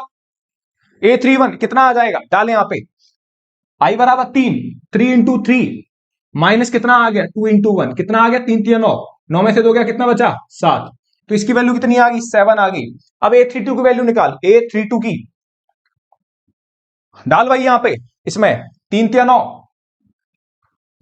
a31 कितना आ जाएगा, डाले यहां पे, i बराबर 3, 3 इंटू 3 माइनस कितना आ गया, 2 इंटू 1, कितना आ गया, 3 3 9, 9 में से 2 गया, कितना बचा, 7, तो इसकी वैल्यू कितनी आ गई, 7 आ गई। अब a32 की वैल्यू निकाल, a32 की डाल भाई यहां पे, इसमें 3 3 9,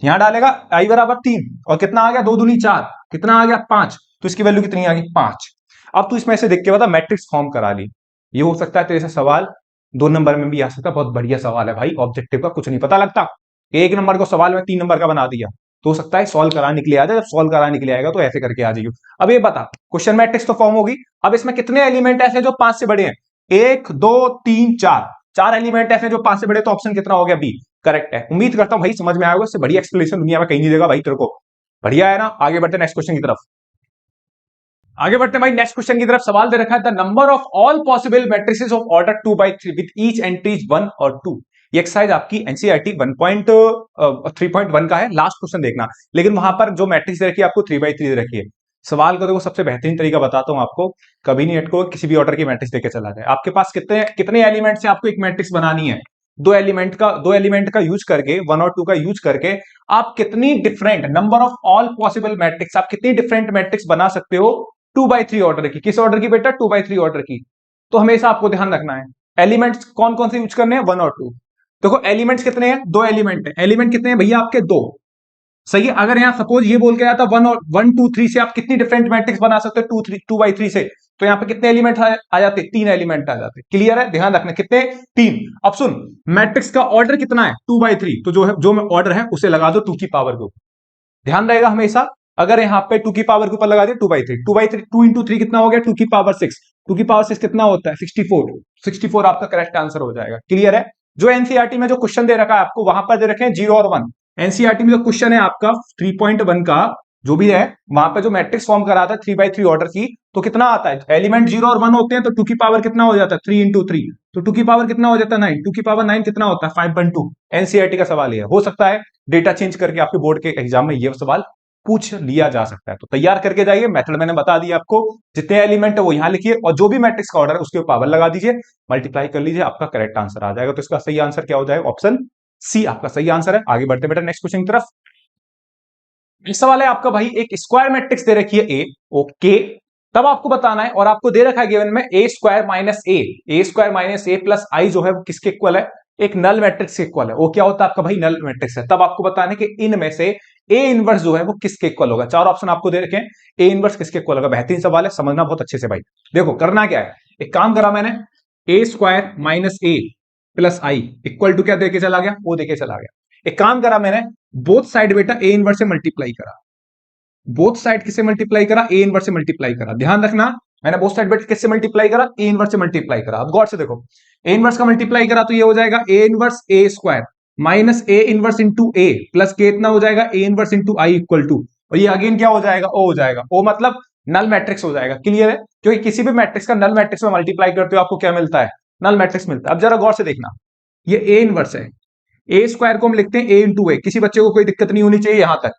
यहां डालेगा i बराबर 3 और कितना आ गया, 2 दूनी 4, कितना आ गया, 5, तो इसकी वैल्यू कितनी आ गई, 5। अब तू इसमें से देख के बता, मैट्रिक्स फॉर्म करा ली। ये हो सकता है तेरे से सवाल 2 नंबर में भी आ सकता है, बहुत बढ़िया सवाल है भाई, ऑब्जेक्टिव का कुछ नहीं पता लगता, 1 नंबर को सवाल में 3 नंबर का बना दिया, तो हो सकता है सॉल्व कराने के लिए आ जाए, जब सॉल्व कराने के लिए आएगा तो ऐसे करके आ जाइए। अब ये बता, क्वेश्चन मैट्रिक्स तो फॉर्म होगी, अब इसमें कितने एलिमेंट ऐसे जो 5 से बड़े हैं, 1 2 3 4, 4 एलिमेंट ऐसे जो 5 से बड़े, तो ऑप्शन कितना हो गया, बी करेक्ट है। उम्मीद करता हूं भाई समझ में आएगा, इससे बढ़िया एक्सप्लेनेशन दुनिया में कहीं नहीं देगा भाई तेरे को, बढ़िया है ना। आगे बढ़ते नेक्स्ट क्वेश्चन की तरफ, आगे बढ़ते भाई नेक्स्ट क्वेश्चन की तरफ। सवाल दे रखा है the number of all possible matrices of order 2/3 with each entries 1 और 2। ये एक्सरसाइज आपकी एनसीईआरटी 1.3.1 का है, लास्ट क्वेश्चन देखना, लेकिन वहां पर जो मैट्रिक्स दे रखी है आपको 3/3 दे रखी है। सवाल को देखो, सबसे बेहतरीन तरीका बताता हूं आपको, कभी नहीं अटको, किसी भी ऑर्डर की मैट्रिक्स देके चला जाए। आपके पास कितने कितने एलिमेंट से आपको एक मैट्रिक्स बनानी है, दो एलिमेंट का यूज करके, 1 और 2 का यूज करके आप कितनी different number of all possible matrix, आप कितनी डिफरेंट मैट्रिक्स बना सकते हो 2/3 ऑर्डर की। किस ऑर्डर की बेटा, 2/3 ऑर्डर की। तो हमेशा आपको ध्यान रखना है एलिमेंट्स कौन कौन से यूज करने हैं, 1 और 2। देखो एलिमेंट्स कितने हैं, 2 एलिमेंट है। एलिमेंट कितने हैं भैया आपके, 2, सही है। अगर यहां सपोज ये बोल के आया था 1 2 3 से आप कितनी डिफरेंट मैट्रिक्स बना सकते हो 2/3 से, तो यहां पे कितने एलिमेंट आ जाते, 3 एलिमेंट आ जाते। क्लियर है, ध्यान रखना कितने, 3। अब सुन, मैट्रिक्स का ऑर्डर कितना है, 2/3, तो जो ऑर्डर है उसे लगा दो 2 की पावर को, ध्यान रहेगा हमेशा। अगर यहाँ पे 2 की पावर के ऊपर लगा दिया 2/3, 2 इंटू 3 कितना हो गया, 2 की पावर 6, 2 की पावर 6 कितना होता है, 64 आपका करेक्ट आंसर हो जाएगा। क्लियर है। जो एनसीईआरटी में जो क्वेश्चन दे रखा है आपको, वहां पर दे रखे हैं 0 और 1, एनसीईआरटी में जो क्वेश्चन है आपका 3.1 का जो भी है, वहां पे जो मैट्रिक्स फॉर्म करा था 3x3 ऑर्डर की, तो कितना आता है, एलिमेंट 0 और 1 होते हैं, तो 2 की पावर कितना हो जाता है 3 इंटू 3, तो 2 की पावर कितना हो जाता है 9, 2 की पावर 9 कितना होता है 5.2। एनसीईआरटी का सवाल है, हो सकता है डेटा चेंज करके आपके बोर्ड के एग्जाम में ये सवाल पूछ लिया जा सकता है, तो तैयार करके जाइए। मेथड मैंने बता दिया आपको, जितने एलिमेंट है वो यहां लिखिए और जो भी मैट्रिक्स का ऑर्डर है उसके पावर लगा दीजिए, मल्टीप्लाई कर लीजिए, आपका करेक्ट आंसर आ जाएगा। तो इसका सही आंसर क्या हो जाएगा, ऑप्शन सी आपका सही आंसर है। आगे बढ़ते बेटा नेक्स्ट क्वेश्चन की तरफ। नेक्स्ट सवाल है आपका भाई, एक स्क्वायर मैट्रिक्स दे रखी है ए, ओके, तब आपको बताना है, और आपको दे रखा है गिवन में ए स्क्वायर माइनस ए प्लस आई जो है वो किसके इक्वल है, एक नल मैट्रिक्स के इक्वल है। वो क्या होता है आपका भाई, नल मैट्रिक्स है। तब आपको बताना है कि इनमें से ए इनवर्स जो है वो किसके इक्वल होगा। चार ऑप्शन आपको दे रखे हैं, ए इनवर्स किसके इक्वल होगा। बेहतरीन सवाल है, समझना बहुत अच्छे से भाई। देखो करना क्या है, एक काम करा मैंने, a square minus a plus I equal to क्या देके चला गया, वो देके चला गया। एक काम करा मैंने, बोथ साइड बेटा ए इनवर्स से मल्टीप्लाई करा, बोथ साइड किससे मल्टीप्लाई करा, ए इनवर्स से मल्टीप्लाई करा। ध्यान रखना, मैंने बोथ साइड बेटा किससे मल्टीप्लाई करा, ए इनवर्स से मल्टीप्लाई करा। अब गौर से देखो, ए इनवर्स का मल्टीप्लाई करा तो ये हो जाएगा A inverse A square minus A inverse into A plus के इतना हो जाएगा A inverse into I equal to, और ये अगेन क्या हो जाएगा, ओ हो जाएगा। ओ मतलब नल मैट्रिक्स हो जाएगा। क्लियर है, क्योंकि किसी भी मैट्रिक्स का नल मैट्रिक्स में मल्टीप्लाई करते हो आपको क्या मिलता है, नल मैट्रिक्स मिलता है। अब जरा गौर से देखना, ये ए इनवर्स है, ए स्क्वायर को हम लिखते हैं ए इंटू ए, किसी बच्चे को कोई दिक्कत नहीं होनी चाहिए यहां तक।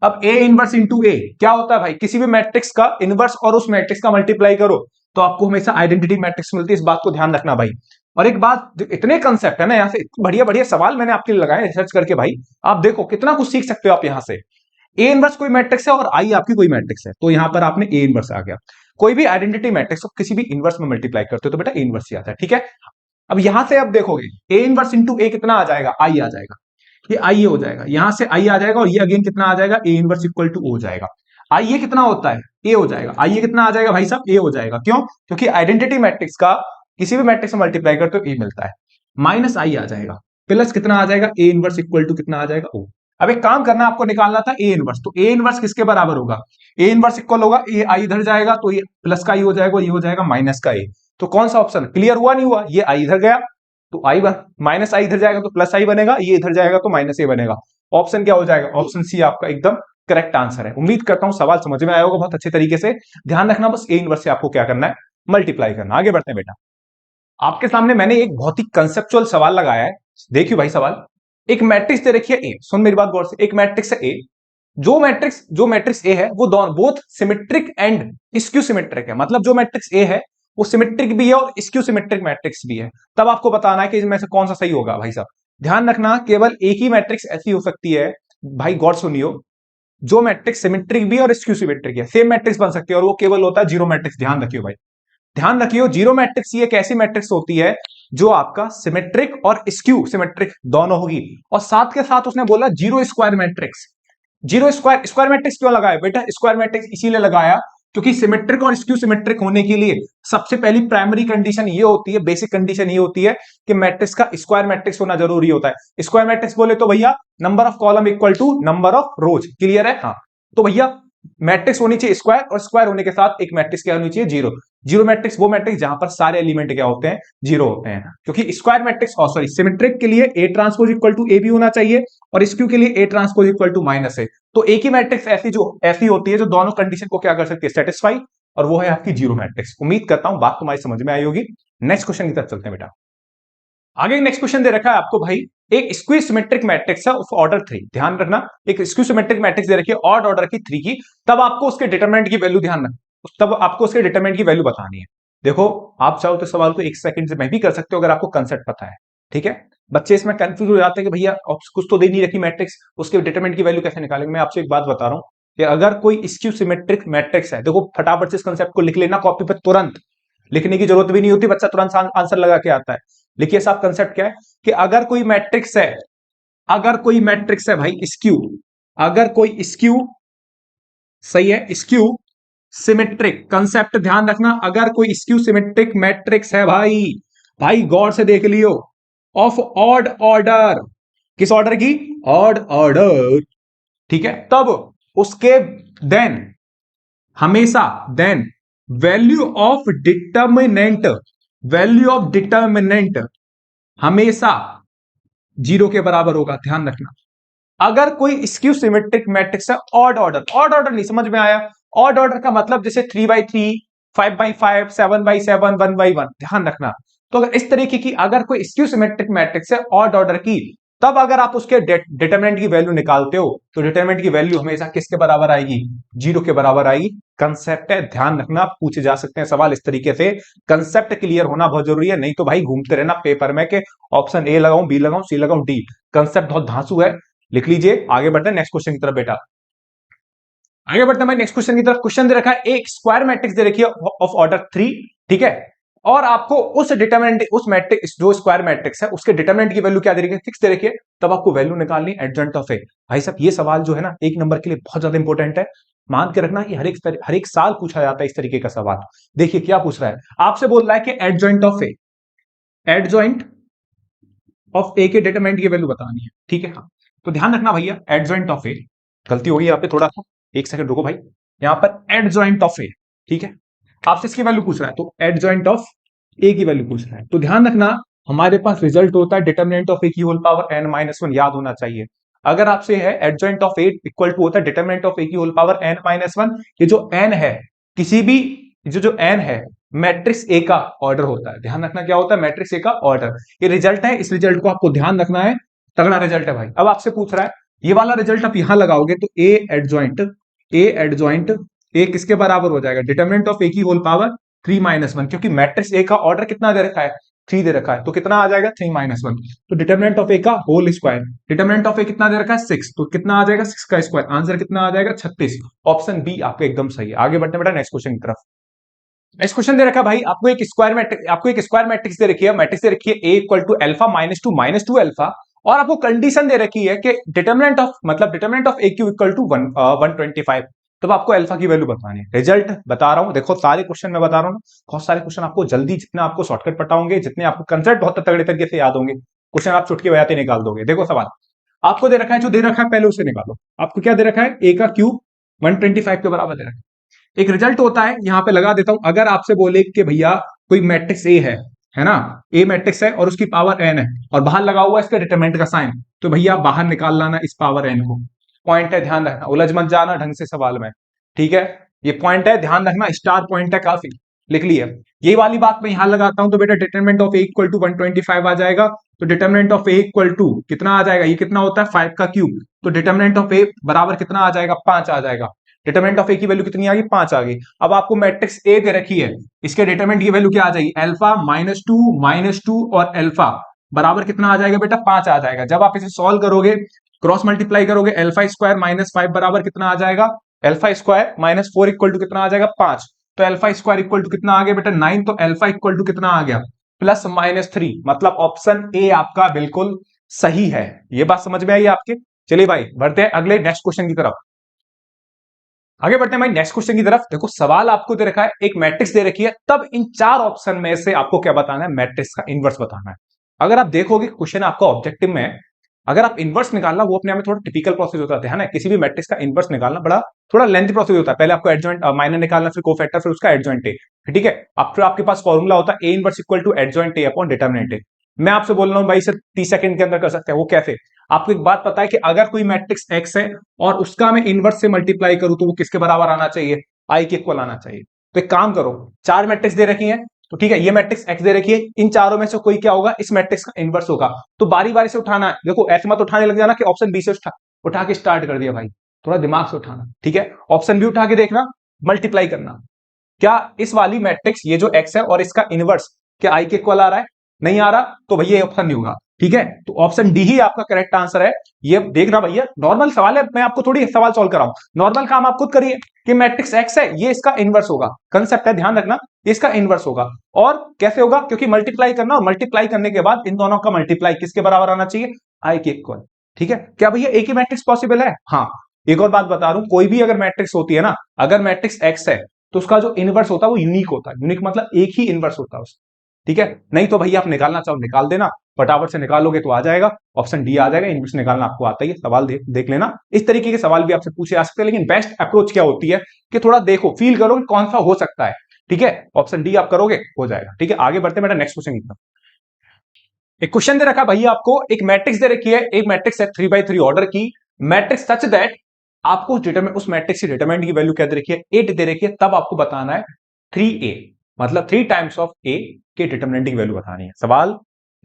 अब ए इनवर्स इंटू ए क्या होता है भाई, किसी भी मैट्रिक्स का इनवर्स और उस मैट्रिक्स का मल्टीप्लाई करो तो आपको हमेशा आइडेंटिटी मैट्रिक्स मिलती है। इस बात को ध्यान रखना भाई। और एक बात, इतने कंसेप्ट है ना यहाँ से, बढ़िया बढ़िया सवाल मैंने आपके लिए लगाए रिसर्च करके भाई, आप देखो कितना कुछ सीख सकते हो आप यहाँ से। ए इनवर्स कोई मैट्रिक्स है और आई आपकी कोई मैट्रिक्स है, तो यहां पर आपने ए इनवर्स आ गया। कोई भी आइडेंटिटी मैट्रिक्स को किसी भी इनवर्स में मल्टीप्लाई करते हो तो बेटा ए इनवर्स ही आता है। ठीक है, अब यहां से अब देखोगे ए इनवर्स इंटू ए कितना आ जाएगा, आई आ जाएगा, ये आई हो जाएगा, यहां से आई आ जाएगा, और ये अगेन कितना आ जाएगा, ए इनवर्स इक्वल टू हो जाएगा। आई ये कितना होता है, ए हो जाएगा, आई ये कितना आ जाएगा भाई साहब, ए हो जाएगा। क्यों, क्योंकि आइडेंटिटी मैट्रिक्स का किसी भी मैट्रिक्स में मल्टीप्लाई करते हो ए मिलता है। माइनस आई आ जाएगा, प्लस कितना आ जाएगा, ए इनवर्स इक्वल टू कितना आ जाएगा, ओ। अब एक काम करना, आपको निकालना था ए इनवर्स, तो ए इनवर्स किसके बराबर होगा, ए इनवर्स इक्वल होगा, ए आई इधर जाएगा तो ये प्लस का आई हो जाएगा, ये हो जाएगा माइनस का ए। तो कौन सा ऑप्शन क्लियर हुआ, नहीं हुआ, ये आई इधर गया तो आई माइनस आई इधर जाएगा तो प्लस आई बनेगा, ये इधर जाएगा तो माइनस ए बनेगा। ऑप्शन क्या हो जाएगा, ऑप्शन सी आपका एकदम करेक्ट आंसर है। उम्मीद करता हूं सवाल समझ में आया होगा बहुत अच्छे तरीके से। ध्यान रखना बस ए इनवर्स से आपको क्या करना है, मल्टीप्लाई करना। आगे बढ़ते हैं बेटा, आपके सामने मैंने एक बहुत ही कंसेप्चुअल सवाल लगाया है। देखियो भाई सवाल, एक मैट्रिक्स दे रखी है ए, सुन मेरी बात गौर से, एक मैट्रिक्स है ए, जो मैट्रिक्स ए है वो दोनों both symmetric and skew symmetric है। मतलब जो मैट्रिक्स ए है वो सिमेट्रिक भी है और स्क्यू सिमेट्रिक मैट्रिक्स भी है। तब आपको बताना है कि इनमें से कौन सा सही होगा भाई साहब। ध्यान रखना, केवल एक ही मैट्रिक्स ऐसी हो सकती है भाई, गौर सुनियो, जो मैट्रिक्स सिमेट्रिक भी और स्क्यू सिमेट्रिक है। सेम मैट्रिक्स बन सकती है और वो केवल होता है जीरो मैट्रिक्स। ध्यान रखियो भाई, ध्यान रखियो, जीरो मैट्रिक्स ये एक ऐसी मैट्रिक्स होती है जो आपका सिमेट्रिक और स्क्यू सिमेट्रिक दोनों होगी। और साथ के साथ उसने बोला zero square matrix. Zero square, square matrix क्यों लगाया बेटा, स्क्वायर मैट्रिक्स इसीलिए लगाया क्योंकि सिमेट्रिक और स्क्यू सिमेट्रिक होने के लिए सबसे पहली प्राइमरी कंडीशन ये होती है, बेसिक कंडीशन ये होती है कि मैट्रिक्स का स्क्वायर मैट्रिक्स होना जरूरी होता है। स्क्वायर मैट्रिक्स बोले तो भैया number of column equal to number of rows. Clear है, हाँ। तो भैया मैट्रिक्स होनी चाहिए स्क्वायर, और स्क्वायर होने के साथ एक मैट्रिक्स क्या होनी चाहिए, जीरो। जीरो मैट्रिक्स वो मैट्रिक्स जहां पर सारे एलिमेंट क्या होते हैं, जीरो होते हैं। क्योंकि स्क्वायर मैट्रिक्स सॉरी सिमेट्रिक के लिए A transpose equal to A भी होना चाहिए और स्क्यू के लिए A transpose equal to minus है। तो एक ही मैट्रिक्स ऐसी होती है जो दोनों कंडीशन को क्या कर सकती है, सेटिस्फाई, और वो है आपकी जीरो मैट्रिक्स। उम्मीद करता हूं बात तुम्हारी समझ में आई होगी। नेक्स्ट क्वेश्चन की तरफ चलते हैं बेटा। आगे नेक्स्ट क्वेश्चन दे रखा है आपको भाई, एक स्क्यू सिमेट्रिक मैट्रिक्स है ऑफ ऑर्डर 3। ध्यान रखना, एक स्क्यू सिमेट्रिक मैट्रिक्स दे रखी है ऑड ऑर्डर की 3 की। तब आपको उसके डिटरमिनेंट की वैल्यू ध्यान रखना, तब आपको उसके डिटरमिनेंट की वैल्यू बतानी है। देखो आप चाहो तो सवाल को एक सेकंड से मैं भी कर सकते हो अगर आपको कंसेप्ट पता है। ठीक है, बच्चे इसमें कंफ्यूज हो जाते हैं कि भैया कुछ तो दे नहीं रखी मैट्रिक्स, उसके डिटरमिनेंट की वैल्यू कैसे निकालेंगे। मैं आपसे एक बात बता रहा हूं कि अगर कोई स्क्यू सिमेट्रिक मैट्रिक्स है, देखो फटाफट से इस कंसेप्ट को लिख लेना कॉपी पर, तुरंत लिखने की जरूरत भी नहीं होती, बच्चा तुरंत आंसर लगा के आता है। लिखिए साहब कंसेप्ट क्या है कि अगर कोई मैट्रिक्स है, अगर कोई मैट्रिक्स है भाई स्क्यू, अगर कोई स्क्यू, सही है, स्क्यू सिमेट्रिक, कंसेप्ट ध्यान रखना, अगर कोई स्क्यू सिमेट्रिक मैट्रिक्स है भाई, भाई गौर से देख लियो, ऑफ ऑड ऑर्डर, किस ऑर्डर की, ऑड ऑर्डर, ठीक है, तब उसके देन हमेशा then value of determinant, value of determinant हमेशा जीरो के बराबर होगा। ध्यान रखना, अगर कोई स्क्यू सिमेट्रिक मैट्रिक्स है ऑड ऑर्डर नहीं समझ में आया? ऑड ऑर्डर का मतलब जैसे 3x3, 5x5, 7x7, 1x1, ध्यान रखना। तो अगर इस तरीके की अगर कोई स्क्यू सिमेट्रिक मैट्रिक्स है ऑड ऑर्डर की, तब अगर आप उसके डिटरमिनेंट की वैल्यू निकालते हो तो डिटरमिनेंट की वैल्यू हमेशा किसके बराबर आएगी? 0 के बराबर आएगी। कंसेप्ट है, ध्यान रखना, पूछे जा सकते हैं सवाल इस तरीके से। कंसेप्ट क्लियर होना बहुत जरूरी है, नहीं तो भाई घूमते रहना पेपर में के ऑप्शन ए लगाऊं, बी लगाऊं, सी लगाऊं, डी। कंसेप्ट बहुत धांसू है, लिख लीजिए। आगे बढ़ते हैं नेक्स्ट क्वेश्चन की तरफ बेटा। आगे बढ़ते हैं भाई नेक्स्ट क्वेश्चन की तरफ। क्वेश्चन दे रखा है एक स्क्वायर मैट्रिक्स दे रखी है ऑफ ऑर्डर 3, ठीक है, और आपको उस डिटरमिनेंट, उस मैट्रिक्स जो स्क्वायर मैट्रिक्स है उसके डिटरमिनेंट की वैल्यू क्या दे रखी है? 6 दे रखी है। तब आपको वैल्यू निकालनी एडजॉइंट ऑफ ए। भाई साहब ये सवाल जो है ना एक नंबर के लिए बहुत ज्यादा इंपॉर्टेंट है, मान के रखना कि हर एक साल पूछा जाता है इस तरीके का सवाल। देखिए क्या पूछ रहा है, आपसे बोल रहा है कि adjoint of a, adjoint of a के डिटरमिनेंट की वैल्यू बतानी है, ठीक है। हाँ, तो ध्यान रखना भैया, एडजॉइंट ऑफ ए, गलती होगी यहाँ पे, थोड़ा सा एक सेकंड रुको भाई। यहां पर एडजॉइंट ऑफ ए, ठीक है, आपसे इसकी वैल्यू पूछ रहा है, तो एडजॉइंट ऑफ ए की वैल्यू पूछ रहा है। तो ध्यान रखना हमारे पास रिजल्ट होता है डिटरमिनेंट ऑफ ए की होल पावर n-1, याद होना चाहिए। अगर आपसे है adjoint of A equal to होता है डिटरमिनेंट ऑफ ए की होल पावर n-1, ये जो n है किसी भी जो n है मैट्रिक्स ए का ऑर्डर होता है। ध्यान रखना क्या होता है? मैट्रिक्स ए का ऑर्डर। ये रिजल्ट है, इस रिजल्ट को आपको ध्यान रखना है, तगड़ा रिजल्ट है भाई। अब आपसे पूछ रहा है ये वाला रिजल्ट आप यहां लगाओगे तो ए एडजॉइंट ए किसके बराबर हो जाएगा? डिटरमिनेंट ऑफ ए की होल पावर 3-1, क्योंकि मैट्रिक्स ए का ऑर्डर कितना दे रखा है? 3 दे रखा है, तो कितना आ जाएगा? 3-1। तो डिटरमिनेंट ऑफ ए का होल स्क्वायर, डिटरमिनेंट ऑफ ए कितना दे रखा है? 6, तो कितना आ जाएगा? 6 का स्क्वायर। आंसर कितना आ जाएगा? 36। ऑप्शन बी आपका एकदम सही है। आगे बढ़ते बेटा नेक्स्ट क्वेश्चन की तरफ। नेक्स्ट क्वेश्चन दे रखा है भाई, आपको एक स्क्वायर मैट्रिक्स दे रखी है, मैट्रिक्स दे रखी है A equal to alpha -2 alpha, और आपको कंडीशन दे रखी है कि determinant of A cube equal to 125। तब आपको अल्फा की वैल्यू बतानी है। रिजल्ट बता रहा हूं, देखो सारे क्वेश्चन मैं बता रहा हूं, बहुत सारे क्वेश्चन आपको जल्दी, जितने आपको शॉर्टकट पटाओगे, जितने आपको कंसेप्ट बहुत तगड़े तरीके से याद होंगे, क्वेश्चन आप चुटकी बजाते निकाल दोगे। देखो सवाल आपको दे रखा है, जो दे रखा है पहले उसे निकालो। आपको क्या दे रखा है? ए का क्यूब 125 के बराबर दे रखा है। एक रिजल्ट होता है, यहां पे लगा देता हूं, अगर आपसे बोले कि भैया कोई मैट्रिक्स ए है ना, ए मैट्रिक्स है और उसकी पावर एन है और बाहर लगा हुआ है इसका डिटरमिनेंट का साइन, तो भैया बाहर निकाल लाना इस पावर एन को। पॉइंट है, ध्यान रखना, उलझ मत जाना ढंग से सवाल में, ठीक है। ये पॉइंट है, ध्यान रखना, स्टार पॉइंट है, काफी लिख लिया। ये वाली बात मैं यहां लगाता हूं तो बेटा determinant of A equal to 125 आ जाएगा। तो determinant of A equal to कितना आ जाएगा? ये कितना होता है? 5 का क्यूब। तो डिटरमिनेंट ऑफ ए बराबर कितना आ जाएगा? 5 आ जाएगा। डिटरमिनेंट ऑफ ए की वैल्यू कितनी आ गई? 5 आ गई। अब आपको मैट्रिक्स ए दे रखी है, इसके डिटरमिनेंट की वैल्यू क्या आ जाएगी? अल्फा -2 और अल्फा बराबर कितना आ जाएगा बेटा? 5 आ जाएगा। जब आप इसे सॉल्व करोगे, क्रॉस मल्टीप्लाई करोगे, अल्फा स्क्वायर -5 बराबर कितना आ जाएगा? अल्फा स्क्वायर -4 इक्वल टू कितना आ जाएगा? 5। तो अल्फा स्क्वायर इक्वल टू कितना आ गया बेटा? 9। तो अल्फा इक्वल टू कितना आ गया? +-3, मतलब ऑप्शन ए आपका बिल्कुल सही है। ये बात समझ में आई आपके? चलिए भाई बढ़ते हैं अगले नेक्स्ट क्वेश्चन की तरफ। आगे बढ़ते हैं भाई नेक्स्ट क्वेश्चन की तरफ। देखो सवाल आपको दे रखा है, एक मैट्रिक्स दे रखी है, तब इन 4 ऑप्शन में से आपको क्या बताना है? मैट्रिक्स का इनवर्स बताना है। अगर आप देखोगे क्वेश्चन आपका ऑब्जेक्टिव में, अगर आप इनवर्स निकालना, वो अपने आप में थोड़ा टिपिकल प्रोसेस होता है ना, किसी भी मैट्रिक्स का इनवर्स निकालना बड़ा थोड़ा लेंथी प्रोसेस होता है। पहले आपको एडजॉइंट माइनर निकालना, फिर कोफैक्टर, फिर उसका एडजॉइंट ए, ठीक है। अब फिर आपके पास फॉर्मूला होता है A inverse equal to adjoint A upon determinant A. मैं आपसे बोल रहा हूं भाई सर 30 सेकंड के अंदर कर सकते हैं, वो कैसे? आपको एक बात पता है कि अगर कोई मैट्रिक्स एक्स है और उसका मैं इनवर्स से मल्टीप्लाई करूं तो वो किसके बराबर आना चाहिए? आई के इक्वल आना चाहिए। तो एक काम करो, 4 मैट्रिक्स दे रखी है, तो ठीक है, ये मैट्रिक्स एक्स दे रखी है, इन चारों में से कोई क्या होगा? इस मैट्रिक्स का इनवर्स होगा। तो बारी बारी से उठाना है। देखो ऐसे मत उठाने लग जाना कि ऑप्शन बी से उठा के स्टार्ट कर दिया भाई, थोड़ा दिमाग से उठाना, ठीक है। ऑप्शन बी उठा के देखना, मल्टीप्लाई करना, क्या इस वाली मैट्रिक्स ये जो एक्स है और इसका इनवर्स क्या आई के इक्वल आ रहा है? नहीं आ रहा, तो भैया ये ऑप्शन नहीं होगा, ठीक है। तो ऑप्शन डी ही आपका करेक्ट आंसर है। ये देखना भैया, नॉर्मल सवाल है, मैं आपको थोड़ी सवाल सॉल्व कराऊं, नॉर्मल काम आप खुद करिए कि मैट्रिक्स एक्स है, ये इसका इनवर्स होगा, कंसेप्ट है, ध्यान रखना, इसका इनवर्स होगा। और कैसे होगा? क्योंकि मल्टीप्लाई करना, और मल्टीप्लाई करने के बाद इन दोनों का मल्टीप्लाई किसके बराबर आना चाहिए? आई के इक्वल, ठीक है। क्या भैया एक ही मैट्रिक्स पॉसिबल है? हाँ। एक और बात बता रहा हूं, कोई भी अगर मैट्रिक्स होती है ना, अगर मैट्रिक्स एक्स है तो उसका जो इनवर्स होता है वो यूनिक होता है। यूनिक मतलब एक ही इनवर्स होता है उसका, ठीक है। नहीं तो भैया आप निकालना चाहो निकाल देना, फटाफट से निकालोगे तो आ जाएगा, ऑप्शन डी आ जाएगा। इनवर्स निकालना आपको आता ही है, सवाल देख लेना। इस तरीके के सवाल भी आपसे पूछे जा सकते हैं, लेकिन बेस्ट अप्रोच क्या होती है कि थोड़ा देखो, फील करो कि कौन सा हो सकता है, ठीक है। ऑप्शन डी आप करोगे हो जाएगा, ठीक है। आगे बढ़ते हैं बेटा नेक्स्ट क्वेश्चन की तरफ। एक क्वेश्चन दे रखा भैया आपको, एक मैट्रिक्स दे रखी है, एक मैट्रिक्स है 3x3 ऑर्डर की, मैट्रिक्स सच दैट आपको उस मैट्रिक्स की डिटरमिनेंट की वैल्यू क्या दे रखी है, 8 दे रखी है, तब आपको बताना है 3a, मतलब 3 टाइम्स ऑफ a के डिटरमिनेंट की वैल्यू बतानी है। सवाल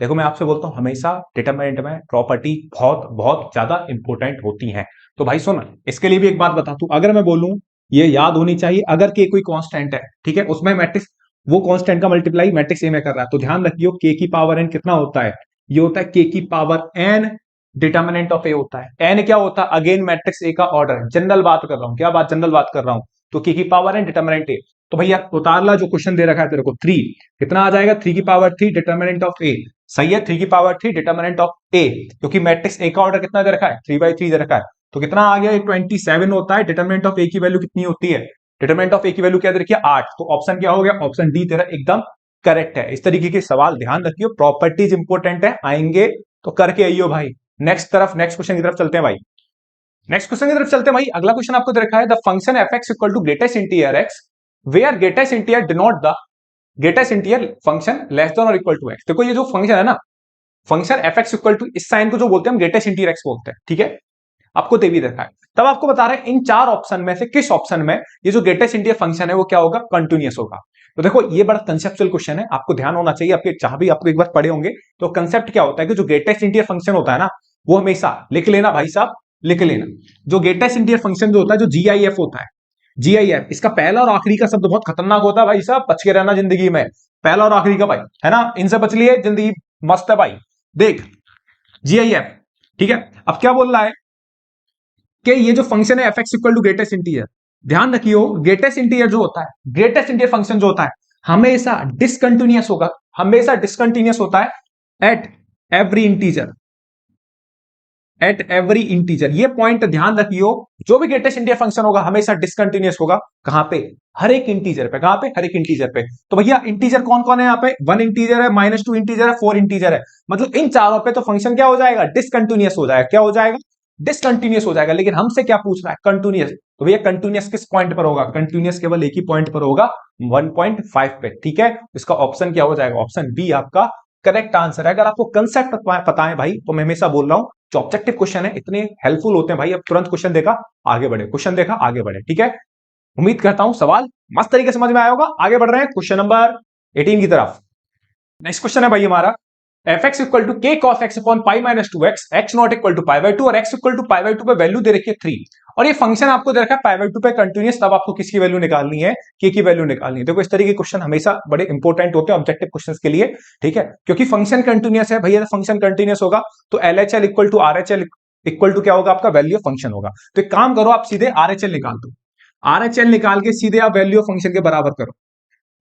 देखो, मैं आपसे बोलता हूं हमेशा डिटरमिनेंट में प्रॉपर्टी बहुत बहुत ज्यादा इंपॉर्टेंट होती है। तो भाई सुन, इसके लिए भी एक बात बता दूं, अगर मैं बोलूं ये याद होनी चाहिए, अगर के कोई कांस्टेंट है, ठीक है, उसमें मैट्रिक्स वो कांस्टेंट का मल्टीप्लाई मैट्रिक्स ए में कर रहा है, तो ध्यान रखियो के की पावर एन कितना होता है, ये होता है के की पावर एन डिटर्मिनेंट ऑफ ए होता है। एन क्या होता है, अगेन मैट्रिक्स ए का ऑर्डर, जनरल बात कर रहा हूं, क्या बात, जनरल बात कर रहा हूं, तो के की पावर एन डिटर्मिनेंट ए। तो भैया उतार ला जो क्वेश्चन दे रखा है तेरे को, 3 कितना आ जाएगा, 3 की पावर 3 डिटर्मिनेंट ऑफ ए, सही है, 3 की पावर 3 डिटर्मिनेंट ऑफ ए, क्योंकि मैट्रिक्स ए का ऑर्डर कितना दे रखा है, 3/3 दे रखा है, तो कितना आ गया, 27 होता है। डिटर्मिनेंट ऑफ ए की वैल्यू कितनी होती है, डिटर्मिनेंट ऑफ ए की वैल्यू क्या दे रखी है, 8, तो ऑप्शन क्या हो गया, ऑप्शन डी तेरा एकदम करेक्ट है। इस तरीके के सवाल ध्यान रखियो, प्रॉपर्टीज इंपॉर्टेंट है, आएंगे तो करके आइयो भाई। नेक्स्ट क्वेश्चन की तरफ चलते हैं भाई, नेक्स्ट क्वेश्चन की तरफ चलते हैं भाई। अगला क्वेश्चन आपको दे रखा है, the function f x equal to greatest integer x where greatest integer denote the greatest integer function less than और इक्वल टू एक्स। देखो ये जो फंक्शन है ना, function f x equal to, इस साइन को जो बोलते हैं हम ग्रेटेस्ट इंटीजर एक्स बोलते हैं, ठीक है, आपको दे भी देखा है, तब आपको बता रहे हैं इन 4 ऑप्शन में से किस ऑप्शन में ये जो ग्रेटेस्ट इंटीजर फंक्शन है वो क्या होगा, कंटिन्यूअस होगा। तो देखो ये बड़ा कंसेप्चुअल क्वेश्चन है, आपको ध्यान होना चाहिए, आपके जहां भी आपको एक बार पढ़े होंगे तो कंसेप्ट क्या होता है कि जो ग्रेटेस्ट इंटीजर फंक्शन होता है ना, वो हमेशा लिख लेना भाई साहब, लिख लेना, जो ग्रेटेस्ट इंटीजर फंक्शन जो होता है, जो जीआईएफ होता है, जीआईएफ, इसका पहला और आखिरी का शब्द बहुत खतरनाक होता है भाई साहब, बच के रहना जिंदगी में, पहला और आखिरी का भाई, है ना, इनसे बच लिए जिंदगी मस्त है भाई। देख जीआईएफ, ठीक है, अब क्या बोल रहा है कि ये जो फंक्शन है f x equal to greatest integer, ध्यान रखियो ग्रेटेस्ट इंटीजर जो होता है, ग्रेटेस्ट इंटीजर फंक्शन जो होता है हमेशा डिसकंटिन्यूअस होगा, हमेशा डिसकंटिन्यूअस होता है at every integer, at every integer, ये पॉइंट ध्यान रखियो, जो भी ग्रेटेस्ट इंटीजर फंक्शन होगा हमेशा डिसकंटिन्यूअस होगा, कहां पे, हर एक इंटीजर पे, कहां पे, हर एक इंटीजर पे। तो भैया इंटीजर कौन कौन है यहाँ पे, 1 इंटीजर है, -2 इंटीजर है, 4 इंटीजर है, मतलब इन चारों पे तो फंक्शन क्या हो जाएगा, डिसकंटिन्यूअस हो जाएगा, क्या हो जाएगा, डिसकंटिन्यूअस हो जाएगा। लेकिन हमसे क्या पूछ रहा है, कंटिन्यूअस, तो भैया कंटिन्यूअस किस पॉइंट पर होगा, कंटिन्यूअस केवल एक ही पॉइंट पर होगा, 1.5 पे, ठीक है, इसका ऑप्शन क्या हो जाएगा, ऑप्शन बी आपका करेक्ट आंसर है। अगर आपको कंसेप्ट पता है भाई, तो मैं हमेशा बोल रहा हूं जो ऑब्जेक्टिव क्वेश्चन है इतने हेल्पफुल होते हैं भाई, अब तुरंत क्वेश्चन देखा आगे बढ़े, क्वेश्चन देखा आगे बढ़े, ठीक है, उम्मीद करता हूं सवाल मस्त तरीके से समझ में आया होगा। आगे बढ़ रहे हैं क्वेश्चन नंबर 18 की तरफ। नेक्स्ट क्वेश्चन है भाई हमारा, f x equal to k cos x upon pi minus 2x, x not equal to π/2 और x इक्वल टू π/2 पे वैल्यू दे रखी है 3, और ये फंक्शन आपको दे रखा है π/2 पे कंटिन्यूअस, तब आपको किसकी वैल्यू निकालनी है, के की वैल्यू निकालनी है। देखो इस तरीके के क्वेश्चन हमेशा बड़े इंपॉर्टेंट होते हैं ऑब्जेक्टिव क्वेश्चंस के लिए, ठीक है, क्योंकि फंक्शन कंटिन्यूअस है भैया, फंक्शन कंटिन्यूअस होगा तो LHL equal to RHL equal to क्या होगा, आपका वैल्यू ऑफ फंक्शन होगा। तो एक काम करो, आप सीधे RHL निकाल दो, RHL निकाल के सीधे आप वैल्यू ऑफ फंक्शन के बराबर करो,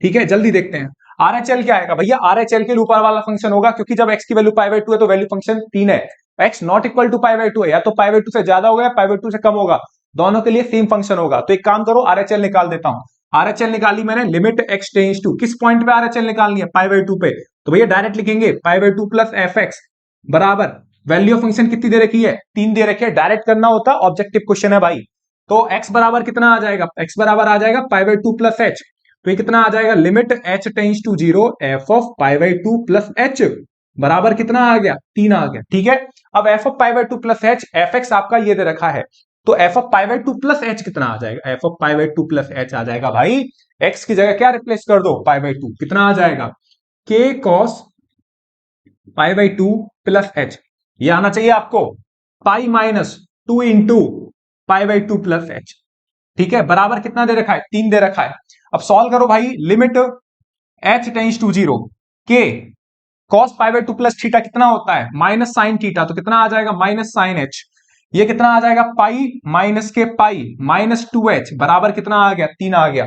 ठीक है, जल्दी देखते हैं। RHL क्या आएगा भैया, RHL के ऊपर वाला फंक्शन होगा, क्योंकि जब x की वैल्यू π/2 है तो वैल्यू फंक्शन 3 है, x नॉट इक्वल टू π/2 है, या तो π/2 से ज्यादा होगा या π/2 से कम होगा, दोनों के लिए सेम फंक्शन होगा। तो एक काम करो, RHL निकाल देता हूं, RHL निकाली मैंने, लिमिट x टेंड्स टू, किस पॉइंट पे RHL निकालनी है, π/2 पे, तो भैया डायरेक्ट लिखेंगे π/2 प्लस fx बराबर वैल्यू ऑफ फंक्शन कितनी दे रखी है, 3 दे रखी है, डायरेक्ट करना होता ऑब्जेक्टिव क्वेश्चन है भाई। तो x बराबर कितना आ जाएगा, x बराबर आ जाएगा π/2 प्लस h, तो ये कितना आ जाएगा, limit h tends to 0 f of π/2 plus h बराबर कितना आ गया, 3 आ गया, ठीक है। अब f of π/2 plus h, fx आपका ये दे रखा है, तो f ऑफ π/2 प्लस h कितना आ जाएगा, f ऑफ π/2 प्लस h आ जाएगा भाई, x की जगह क्या रिप्लेस कर दो, π/2, कितना आ जाएगा, k cos π/2 प्लस h, ये आना चाहिए आपको pi minus 2 into π/2 plus h, ठीक है, बराबर कितना दे रखा है, 3 दे रखा है। अब सॉल्व करो भाई, limit h tends to 0 k cos π/2 plus theta कितना होता है, माइनस साइन थीटा, तो कितना आ जाएगा, माइनस साइन h, ये कितना आ जाएगा, पाई माइनस के पाई माइनस 2h बराबर कितना आ गया, 3 आ गया।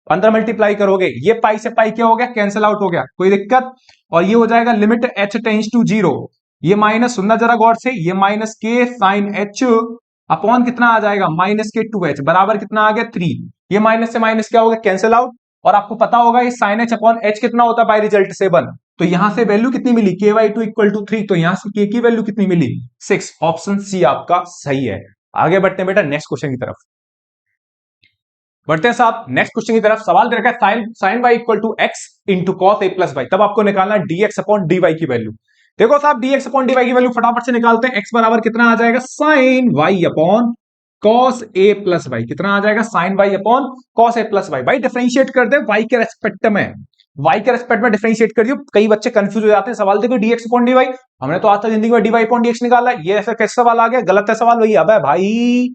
15 मल्टीप्लाई करोगे, ये पाई से पाई क्या हो गया, कैंसिल आउट हो गया, कोई दिक्कत, और ये हो जाएगा लिमिट h टेंड्स टू 0, ये माइनस सुनना जरा गौर से, ये माइनस के साइन h अपॉन कितना आ जाएगा, माइनस के 2h बराबर कितना आ गया, 3, ये माइनस से माइनस क्या होगा, कैंसिल आउट, और आपको पता होगा ये साइन h अपॉन h कितना होता है बाय रिजल्ट से 1, तो यहां से वैल्यू कितनी मिली, ky2 इक्वल टू 3, तो यहां से k की वैल्यू कितनी मिली, 6, ऑप्शन सी आपका सही है। आगे बढ़ते हैं बेटा नेक्स्ट क्वेश्चन की तरफ, बढ़ते हैं साहब नेक्स्ट क्वेश्चन की तरफ। सवाल दे रखा है sine y equal to x into cos a plus y, तब आपको निकालना है dx अपॉन dy की वैल्यू। देखो साहब dx अपॉन dy की वैल्यू फटाफट से निकालते हैं। x बराबर कितना आ जाएगा, साइन y अपॉन कॉस ए प्लस वाई। कितना आ जाएगा, साइन y अपॉन कॉस ए प्लस वाई। भाई डिफरेंशिएट कर दे y के रेस्पेक्ट में, y के रेस्पेक्ट में डिफरेंशिएट कर दियो। कई बच्चे कंफ्यूज हो जाते हैं, सवाल देखो dx अपॉन dy, हमने तो आज तक जिंदगी में dy अपॉन dx निकाला है, ये ऐसा कैसा सवाल आ गया, गलत है सवाल भैया। अब भाई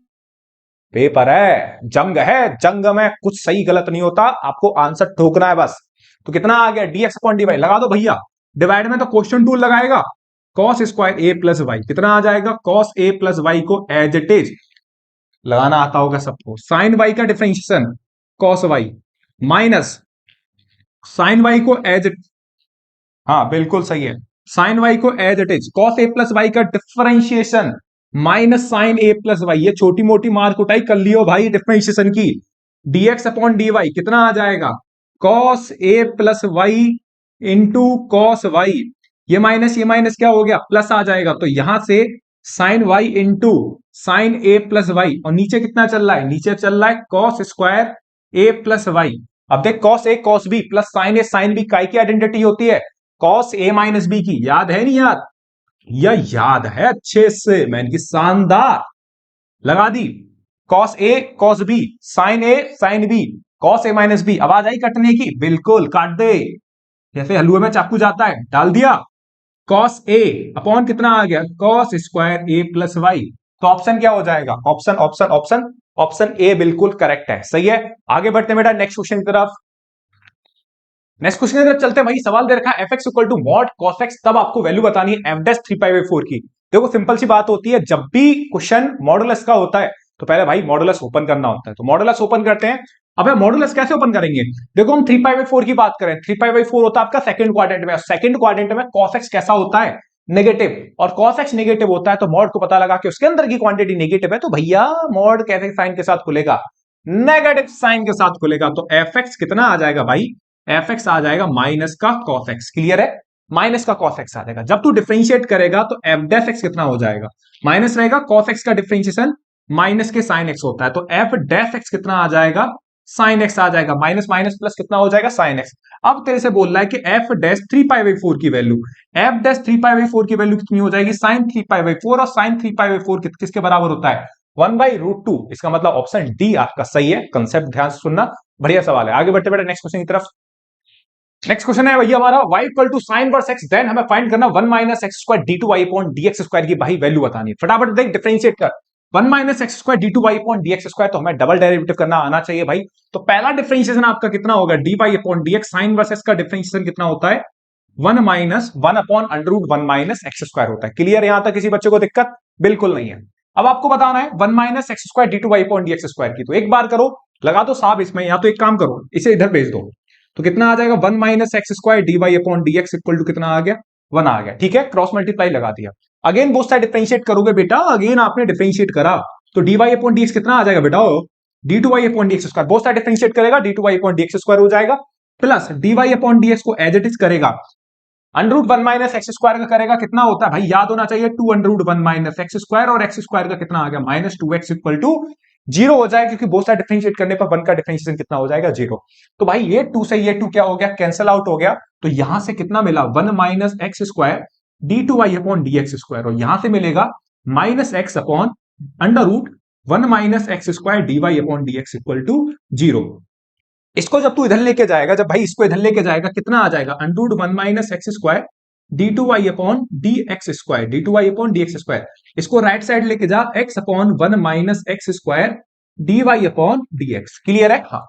पेपर है, जंग है, जंग में कुछ सही गलत नहीं होता, आपको आंसर ठोकना है बस। तो कितना आ गया, dx अपॉन dy लगा दो भैया। डिवाइड में तो क्वेश्चन टूल लगाएगा, cos square A plus y कितना आ जाएगा, कॉस ए प्लस वाई को एज इट इज लगाना आता होगा सबको। साइन वाई का differentiation cos y minus sine y को एज इट, हाँ बिल्कुल सही है, साइन वाई को as it is, cos A plus y का डिफरेंशिएशन माइनस साइन ए प्लस वाई। ये छोटी मोटी मार कुटाई कर लियो भाई डिफरेंशिएशन की। dx अपॉन dy कितना आ जाएगा, कॉस ए plus y into cos y, ये माइनस क्या हो गया, प्लस आ जाएगा। तो यहां से साइन वाई इंटू साइन ए प्लस वाई, और नीचे कितना चल रहा है, नीचे चल रहा है cos square A plus Y. अब देख cos A cos B plus sign A sine B काय की आइडेंटिटी होती है, कॉस ए माइनस बी की। याद है नहीं याद, यह याद है अच्छे से, मैंने की शानदार लगा दी। Cos A cos B sign A sine B cos A minus B. आवाज आई कटने की, बिल्कुल काट दे, जैसे हलवे में चाकू जाता है, डाल दिया। कॉस ए अपॉन कितना आ गया, cos square A plus Y. तो ऑप्शन क्या हो जाएगा, option option option option A बिल्कुल करेक्ट है, सही है। आगे बढ़ते हैं बेटा नेक्स्ट क्वेश्चन की तरफ। नेक्स्ट क्वेश्चन की तरफ चलते हैं भाई। सवाल दे रखा है fx equal to mod cos x, तब आपको वैल्यू बतानी है f डैश 3π/4 की। देखो सिंपल सी बात होती है, जब भी क्वेश्चन मॉडुलस का होता है तो पहले भाई मॉडुलस ओपन करना होता है। तो मॉडुलस ओपन करते हैं। अब मॉडुलस कैसे ओपन करेंगे, देखो हम 3π/4 की बात करें, 3π/4 होता है आपका सेकंड क्वाड्रेंट में, सेकंड क्वाड्रेंट में cos x कैसा होता है, नेगेटिव, और cos x नेगेटिव होता है तो मॉड को पता लगा कि उसके अंदर की क्वांटिटी नेगेटिव है, तो भैया मॉड कैसे साइन के साथ खुलेगा, नेगेटिव साइन के साथ खुलेगा। तो fx कितना आ जाएगा भाई, fx आ जाएगा माइनस का cos x। क्लियर है, माइनस का cos x आ जाएगा। जब तू डिफरेंशिएट करेगा तो f डैश x कितना हो जाएगा, माइनस रहेगा, cos x का डिफरेंशिएशन माइनस के साइन x होता है, तो f डैश x कितना आ जाएगा, साइन x आ जाएगा। माइनस माइनस प्लस कितना हो जाएगा, साइन x। अब तेरे से बोल रहा है कि f डैश 3π/4 की वैल्यू, f डैश 3π/4 की वैल्यू कितनी हो जाएगी, साइन 3π/4, और साइन 3π/4 किसके बराबर होता है, 1/√2। इसका मतलब ऑप्शन डी आपका सही है। कंसेप्ट ध्यान से सुनना, बढ़िया सवाल है। आगे बढ़ते बढ़ते नेक्स्ट क्वेश्चन की तरफ। नेक्स्ट क्वेश्चन है भैया हमारा y equal to sine inverse x, then हमें फाइंड करना 1 minus x square d2y upon dx square की भाई वैल्यू बतानी है। फटाफट देख डिफरेंशिएट कर, 1 minus x square d2y upon dx square, तो हमें डबल डेरिवेटिव करना आना चाहिए भाई। तो पहला डिफरेंशिएशन आपका कितना होगा, dy upon dx, sine inverse x का डिफरेंशिएशन कितना होता है, 1 minus 1 upon √1 minus x square होता है। क्लियर, यहां तक किसी बच्चे को दिक्कत बिल्कुल नहीं है। अब आपको बताना है 1 minus x square d2y upon dx square की, तो एक बार करो, लगा दो साहब इसमें, या तो एक काम करो इसे इधर भेज दो, तो कितना आ जाएगा, 1 minus x square dy upon dx equal to कितना आ गया, 1 आ गया। ठीक है, क्रॉस मल्टीप्लाई लगा दिया। अगेन बोथ साइड डिफरेंशिएट करोगे बेटा, अगेन आपने डिफरेंशिएट करा तो dy अपॉन dx कितना आ जाएगा बेटा, d2y upon dx square. Both side differentiate करेगा, d2y अपॉन dx स्क्वायर हो जाएगा, प्लस dy अपॉन dx को एज इट इज करेगा, √1 माइनस एक्स स्क्वायर का करेगा, कितना होता है भाई, याद होना चाहिए 2 √1 माइनस एक्स स्क्वायर, और एक्स स्क्वायर का कितना आ गया, -2x इक्वल टू 0 हो जाएगा, क्योंकि बोथ साइड डिफरेंशिएट करने पर 1 का डिफरेंशिएशन कितना हो जाएगा, 0। तो भाई ये 2 से ये 2 क्या हो गया, कैंसिल आउट हो गया। तो यहां से कितना मिला, 1 minus x square d2y upon dx square, और यहां से मिलेगा minus x upon √1 minus x square dy upon dx equal to 0। इसको जब तू इधर लेके जाएगा, जब भाई इसको इधर लेके जाएगा, कितना आ जाएगा, √1 minus x square d2y upon dx square, d2y upon dx square. इसको राइट साइड लेके जा, x upon 1 minus x square dy upon dx। Clear है, हाँ,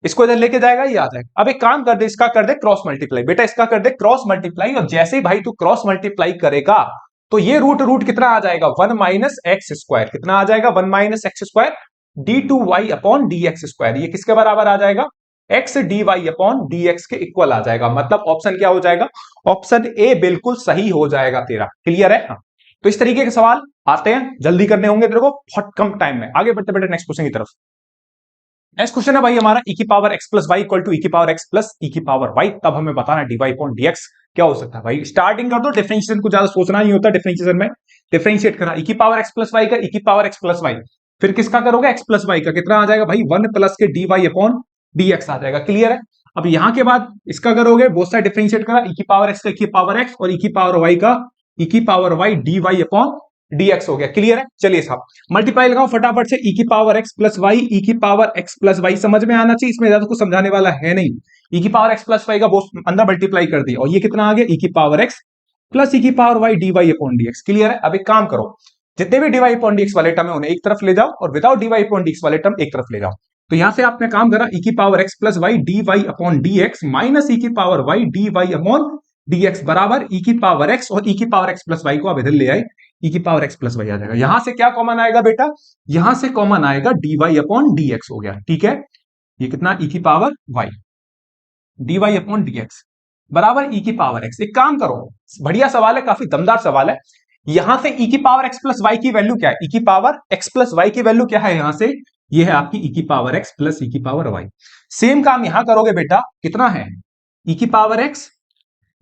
इसको इधर लेके जाएगा, ये आ जाएगा। अब एक काम कर दे, इसका कर दे क्रॉस मल्टीप्लाई, बेटा इसका कर दे क्रॉस मल्टीप्लाई, और जैसे ही भाई तू क्रॉस मल्टीप्लाई करेगा तो ये रूट कितना आ जाएगा, 1 माइनस एक्स स्क्वायर, कितना आ जाएगा, 1 minus x square d2y upon dx square. ये किसके बराबर आ जाएगा, x dy अपॉन dx के इक्वल आ जाएगा। मतलब ऑप्शन क्या हो जाएगा, ऑप्शन ए बिल्कुल सही हो जाएगा तेरा। क्लियर है, हाँ। तो इस तरीके के सवाल आते हैं, जल्दी करने होंगे तेरे को बहुत कम टाइम में। आगे बढ़ते बढ़ते नेक्स्ट क्वेश्चन की तरफ। नेक्स्ट क्वेश्चन है भाई हमारा e की power x plus y equal to e की पावर x प्लस e की पावर y, तब हमें बताना dy अपॉन dx क्या हो सकता है। भाई स्टार्टिंग कर दो, डिफरेंशिएशन को ज्यादा सोचना नहीं होता, डिफरेंशिएशन में डिफरेंशिएट करा, e की पावर x प्लस वाई का e की पावर x प्लस वाई, फिर किसका करोगे, x प्लस वाई का, कितना आ जाएगा भाई, 1 प्लस के dy अपॉन dx आ जाएगा। क्लियर है, अब यहां के बाद इसका करोगे, बोथ साइड डिफरेंशिएट करा, e की पावर x का e की पावर x और e की पावर y का ई की power y d y upon d x हो गया। क्लियर है? चलिए साहब मल्टीप्लाई लगाओ फटाफट से, ई की पावर एक्स प्लस वाई, ई की पावर एक्स प्लस वाई समझ में आना चाहिए, इसमें ज्यादा कुछ समझाने वाला है नहीं। ई की पावर एक्स प्लस वाई का वो अंदर मल्टीप्लाई कर दिया, और ये कितना आ गया, ई की पावर एक्स प्लस ई की power y d y upon d x. Clear है? अब एक काम करो, जितने भी d y upon d x वाले टर्म है उन्हें एक तरफ ले जाओ, और without d y upon d x वाले टर्म एक तरफ ले जाओ। तो यहां से आपने काम करा, ई की power x plus y d y upon d x minus e की power y d y upon d x बराबर ई की पावर एक्स, और ई की पावर एक्स प्लस वाई को आप इधर ले आए, ई की पावर एक्स प्लस वाई आ जाएगा। यहां से क्या कॉमन आएगा बेटा, यहां से कॉमन आएगा d y upon d x हो गया। ठीक है, ये कितना, ई की power y d y upon d x बराबर ई की पावर एक्स। एक काम करो, बढ़िया सवाल है, काफी दमदार सवाल है। यहां से ई की पावर एक्स प्लस वाई की वैल्यू क्या है, ई की पावर एक्स प्लस वाई की वैल्यू क्या है, यहां से ये है आपकी ई की पावर एक्स प्लस ई की पावर वाई। सेम काम यहां करोगे बेटा, कितना है, ई की पावर एक्स,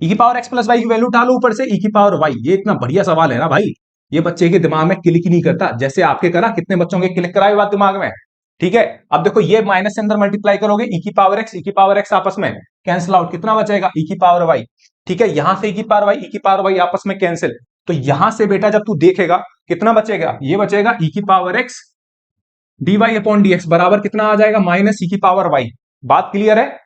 ई की पावर एक्स प्लस वाई की वैल्यू डालो ऊपर से ई की पावर वाई। ये इतना बढ़िया सवाल है ना भाई, ये बच्चे के दिमाग में क्लिक नहीं करता, जैसे आपके करा, कितने बच्चों के क्लिक कराए बात दिमाग में। ठीक है, अब देखो ये माइनस से अंदर मल्टीप्लाई करोगे, ई की पावर एक्स, ई की पावर एक्स आपस में कैंसिल आउट, कितना बचेगा, ई की पावर वाई। ठीक है, यहां से ई की पावर वाई, ई की पावर वाई आपस में कैंसिल, तो यहां से बेटा जब तू देखेगा कितना बचेगा, ये बचेगा ई की power x d y upon d x बराबर कितना आ जाएगा, माइनस ई की पावर वाई। बात क्लियर है?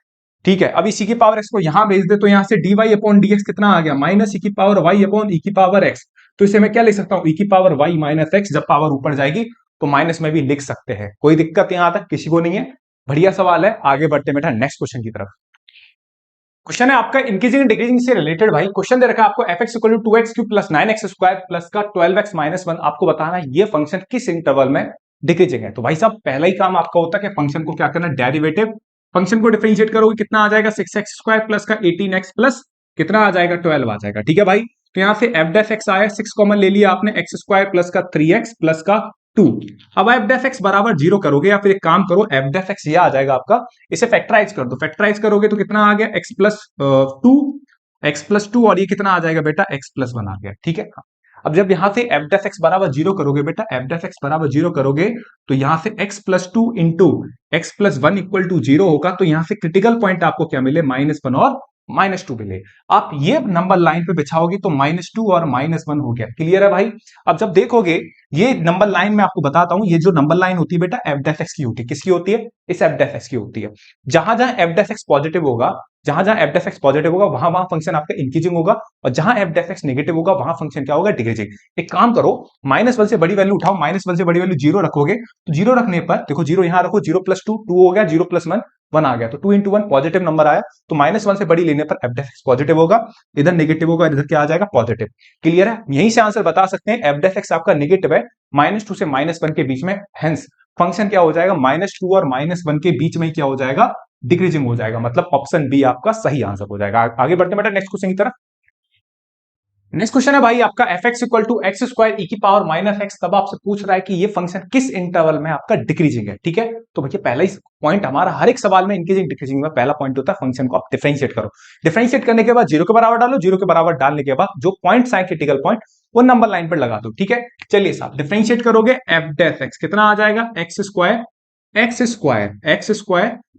ठीक है, अब इसी की पावर एक्स को यहां भेज दे, तो यहां से d y upon d x कितना आ गया, माइनस ई की पावर वाई अपॉन ई की पावर एक्स। तो इसे मैं क्या लिख सकता हूं, ई की पावर वाई माइनस एक्स, जब पावर ऊपर जाएगी तो माइनस में भी लिख सकते हैं, कोई दिक्कत यहां तक किसी को नहीं है। बढ़िया सवाल है, आगे बढ़ते बेटा नेक्स्ट क्वेश्चन की तरफ। क्वेश्चन है आपका इंक्रीजिंग डिक्रीजिंग से रिलेटेड। भाई क्वेश्चन दे रखा है आपको, f x equal to 2x cube plus 9x square plus का 12x माइनस 1, आपको बताना है ये फंक्शन किस इंटरवल में डिक्रीजिंग है। तो भाई साहब पहला ही काम आपका होता है कि फंक्शन को क्या करना, डेरिवेटिव, फंक्शन को डिफरेंशिएट करोगे, कितना आ जाएगा 6x स्क्वायर प्लस का 18x प्लस कितना आ जाएगा 12 आ जाएगा। ठीक है भाई, तो यहां से एफ डेफ एक्स आया, 6 कॉमन ले लिया आपने, एक्स स्क्वायर प्लस का 3x प्लस का 2। अब एफ डेफ एक्स बराबर 0 करोगे, या फिर एक काम करो, एफ डेफ एक्स ये आ जाएगा आपका, इसे फैक्टराइज कर दो, फैक्टराइज करोगे तो कितना आ गया, x प्लस 2, एक्स प्लस 2, और ये कितना आ जाएगा बेटा, x प्लस 1 आ गया। ठीक है, अब जब यहां से एफ डेफ एक्स बराबर 0 करोगे बेटा, एफ डेफ एक्स बराबर 0 करोगे तो यहां से x plus 2 into x plus 1 equal to 0 होगा, तो यहां से क्रिटिकल पॉइंट आपको क्या मिले, -1 और -2 मिले। आप ये नंबर लाइन पे बिछाओगे तो -2 और -1 हो गया। क्लियर है भाई? अब जब देखोगे ये नंबर लाइन में आपको बताता हूं, ये जो नंबर लाइन होती है बेटा एफ डेफ एक्स की होती है, किसकी होती है, इस एफ डेफ एक्स की होती है। जहां जहां एफ डेफ एक्स पॉजिटिव होगा, जहां जहां एफ डेफ एक्स पॉजिटिव होगा वहां वहां फंक्शन आपका इंक्रीजिंग होगा, और जहां एफ डेफ एक्स नेगेटिव होगा वहां फंक्शन क्या होगा, डिक्रीजिंग। एक काम करो, -1 से बड़ी वैल्यू उठाओ, -1 से बड़ी वैल्यू 0 रखोगे, तो 0 रखने पर देखो 0 यहां रखो, 0 प्लस 2 2 हो गया, 0 प्लस 1 1 आ गया, तो 2 इंटू 1 पॉजिटिव नंबर आया, तो -1 से बड़ी लेने पर एफ डेफ एक्स पॉजिटिव होगा, इधर नेगेटिव होगा, इधर क्या आ जाएगा, पॉजिटिव। क्लियर है? यहीं से आंसर बता सकते हैं, एफ डेफ एक्स आपका नेगेटिव है -2 से -1 के बीच में, हेंस फंक्शन क्या हो जाएगा, -2 और -1 के बीच में क्या हो जाएगा, डिक्रीजिंग हो जाएगा, मतलब ऑप्शन बी आपका सही आंसर हो जाएगा। आगे बढ़ते बेटा नेक्स्ट क्वेश्चन की तरफ। नेक्स्ट क्वेश्चन है भाई आपका, f x equal to x square e की पावर माइनस एक्स, तब आपसे पूछ रहा है कि ये फंक्शन किस इंटरवल में आपका डिक्रीजिंग है। ठीक है, तो भैया पहला ही पॉइंट हमारा हर एक सवाल में इंक्रीजिंग डिक्रीजिंग में पहला पॉइंट होता है, फंक्शन को आप डिफरेंशिएट करो, डिफरेंशिएट करने के बाद 0 के बराबर डालो, 0 के बराबर डालने के बाद जो पॉइंट आए क्रिटिकल पॉइंट वो नंबर लाइन पर लगा दो। ठीक है, चलिए साहब डिफरेंशिएट करोगे, एफ डेफ एक्स कितना आ जाएगा, एक्स स्क्वायर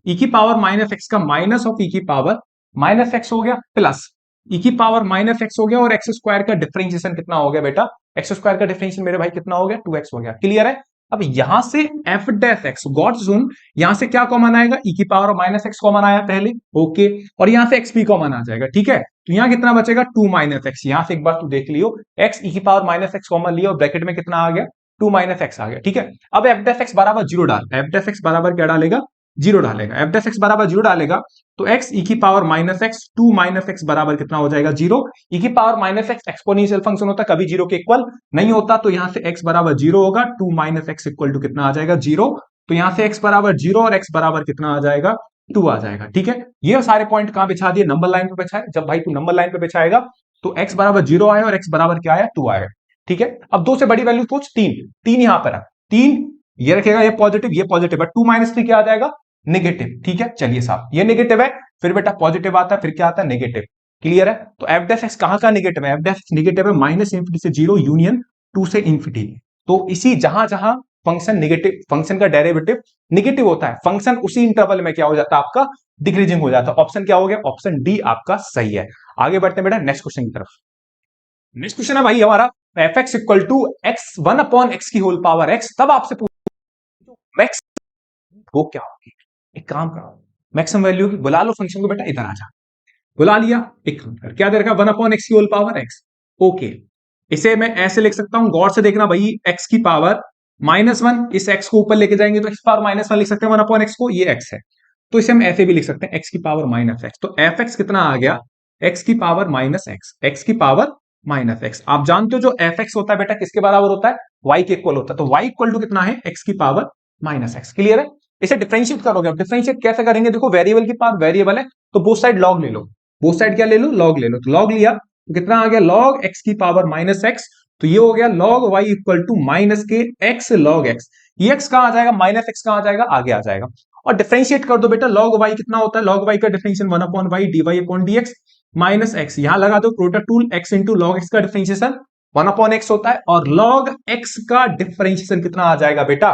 ई की पावर माइनस एक्स का माइनस ऑफ ई की पावर माइनस एक्स हो गया, प्लस ई की पावर माइनस एक्स हो गया, और एक्स स्क्वायर का डिफरेंशिएशन कितना हो गया बेटा, एक्स स्क्वायर का डिफरेंशिएशन मेरे भाई कितना हो गया, 2x हो गया। क्लियर है? अब यहां से एफ डेफ एक्स, गॉड सुन, यहां से क्या कॉमन आएगा, ई की पावर माइनस एक्स कॉमन आया पहले, ओके, और यहां से एक्स भी कॉमन आ जाएगा। ठीक है, तो यहां कितना बचेगा, 2 माइनस एक्स, यहां से एक बार तू देख लियो, एक्स ई की पावर माइनस एक्स कॉमन लिया और ब्रैकेट में कितना आ गया, 2 माइनस एक्स आ गया। ठीक है, अब एफ डेफ एक्स बराबर 0 डाल, एफ डेफ एक्स बराबर क्या डालेगा, 0 डालेगा, एफ डेफ एक्स बराबर 0 डालेगा, तो x ई की power minus x 2 minus x बराबर कितना हो जाएगा, 0। ई की power minus x exponential function होता है, कभी 0 के इक्वल नहीं होता, तो यहां से x बराबर 0 होगा, 2 माइनस एक्स इक्वल टू कितना आ जाएगा, 0। तो यहां से x बराबर 0 और x बराबर कितना आ जाएगा, 2 आ जाएगा। ठीक है, ये सारे पॉइंट कहां बिछा दिए, नंबर लाइन पे बिछाए। जब भाई तू नंबर लाइन पे बिछाएगा तो x बराबर 0 आया और x बराबर क्या आया, 2 आया। ठीक है, अब 2 से बड़ी वैल्यू सोच, 3 यहां पर है, 3 ये रखेगा, ये पॉजिटिव है, 2 माइनस 3 क्या आ जाएगा, नेगेटिव। ठीक है, चलिए साहब ये नेगेटिव है, फिर बेटा पॉजिटिव आता है, फिर क्या आता है, नेगेटिव। क्लियर है? तो एफ डेफ एक्स कहां का नेगेटिव है, एफ डेफ नेगेटिव है -इंफिनिटी से 0 यूनियन 2 से इंफिनिटी। तो इसी जहां जहां फंक्शन नेगेटिव, फंक्शन का डेरिवेटिव नेगेटिव होता है, फंक्शन उसी इंटरवल में क्या हो जाता है, आपका डिक्रीजिंग हो जाता है। ऑप्शन क्या हो गया, ऑप्शन डी आपका सही है। आगे बढ़ते हैं बेटा नेक्स्ट क्वेश्चन की तरफ। नेक्स्ट क्वेश्चन है भाई हमारा f x equal to x 1/x की होल पावर x। तब आपसे पूछो मैक्स वो क्या होगी। एक काम करो, मैक्सिमम वैल्यू की बुला लो फंक्शन को, बेटा इधर आ जा। बुला लिया, एक काम कर, क्या दे रखा 1/x की होल पावर x। ओके, इसे मैं ऐसे लिख सकता हूं, गौर से देखना भाई, x की पावर -1, इस x को ऊपर लेके जाएंगे तो x पावर -1 लिख सकते हैं 1/x को, ये x है। तो इसे हम ऐसे भी लिख सकते हैं x की पावर -x। तो fx कितना आ गया, x की पावर -x, x की पावर -x। आप जानते हो जो fx होता है बेटा किसके बराबर होता है, y के इक्वल होता है। तो y इक्वल टू कितना है, x की पावर -x। क्लियर है। इसे डिफरेंशिएट करोगे, अब डिफरेंशिएट कैसे करेंगे, देखो वेरिएबल की पावर वेरिएबल है तो बोथ साइड लॉग ले लो, बोथ साइड क्या ले लो, लॉग ले लो। तो लॉग लिया तो कितना आ गया, लॉग x की पावर -x। तो ये हो गया log y equal to minus के x log x। ये x कहां आ जाएगा, -x कहां आ जाएगा, आगे आ जाएगा। और डिफरेंशिएट कर दो बेटा, log y कितना होता है, log y का differentiation 1/y dy/dx minus x। यहां लगा दो product rule, x into log x का डिफरेंशिएशन 1/x होता है, और log x का डिफरेंशिएशन कितना आ जाएगा बेटा,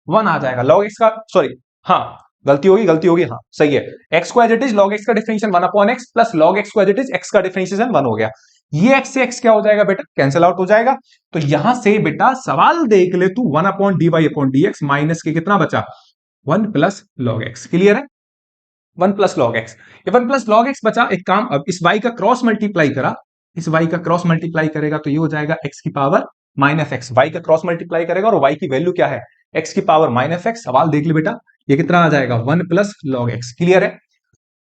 1 आ जाएगा। log x का, सॉरी हाँ गलती होगी, हाँ सही है, x को as it is log x का differentiation 1/x plus log x को एज इट इज x का डिफरेंशिएशन 1 हो गया। ये x से x क्या हो जाएगा बेटा, कैंसिल आउट हो जाएगा। तो यहां से बेटा सवाल देख ले तू, 1/dy/dx माइनस के कितना बचा, 1 प्लस log x। क्लियर है, 1 प्लस log x। ये 1 प्लस log x बचा, एक काम, अब इस y का क्रॉस मल्टीप्लाई करा, इस y का क्रॉस मल्टीप्लाई करेगा तो ये हो जाएगा x की पावर -x। y का क्रॉस मल्टीप्लाई करेगा और y की वैल्यू क्या है, x की पावर -x। सवाल देख ले बेटा, ये कितना आ जाएगा, 1 प्लस log x। क्लियर है।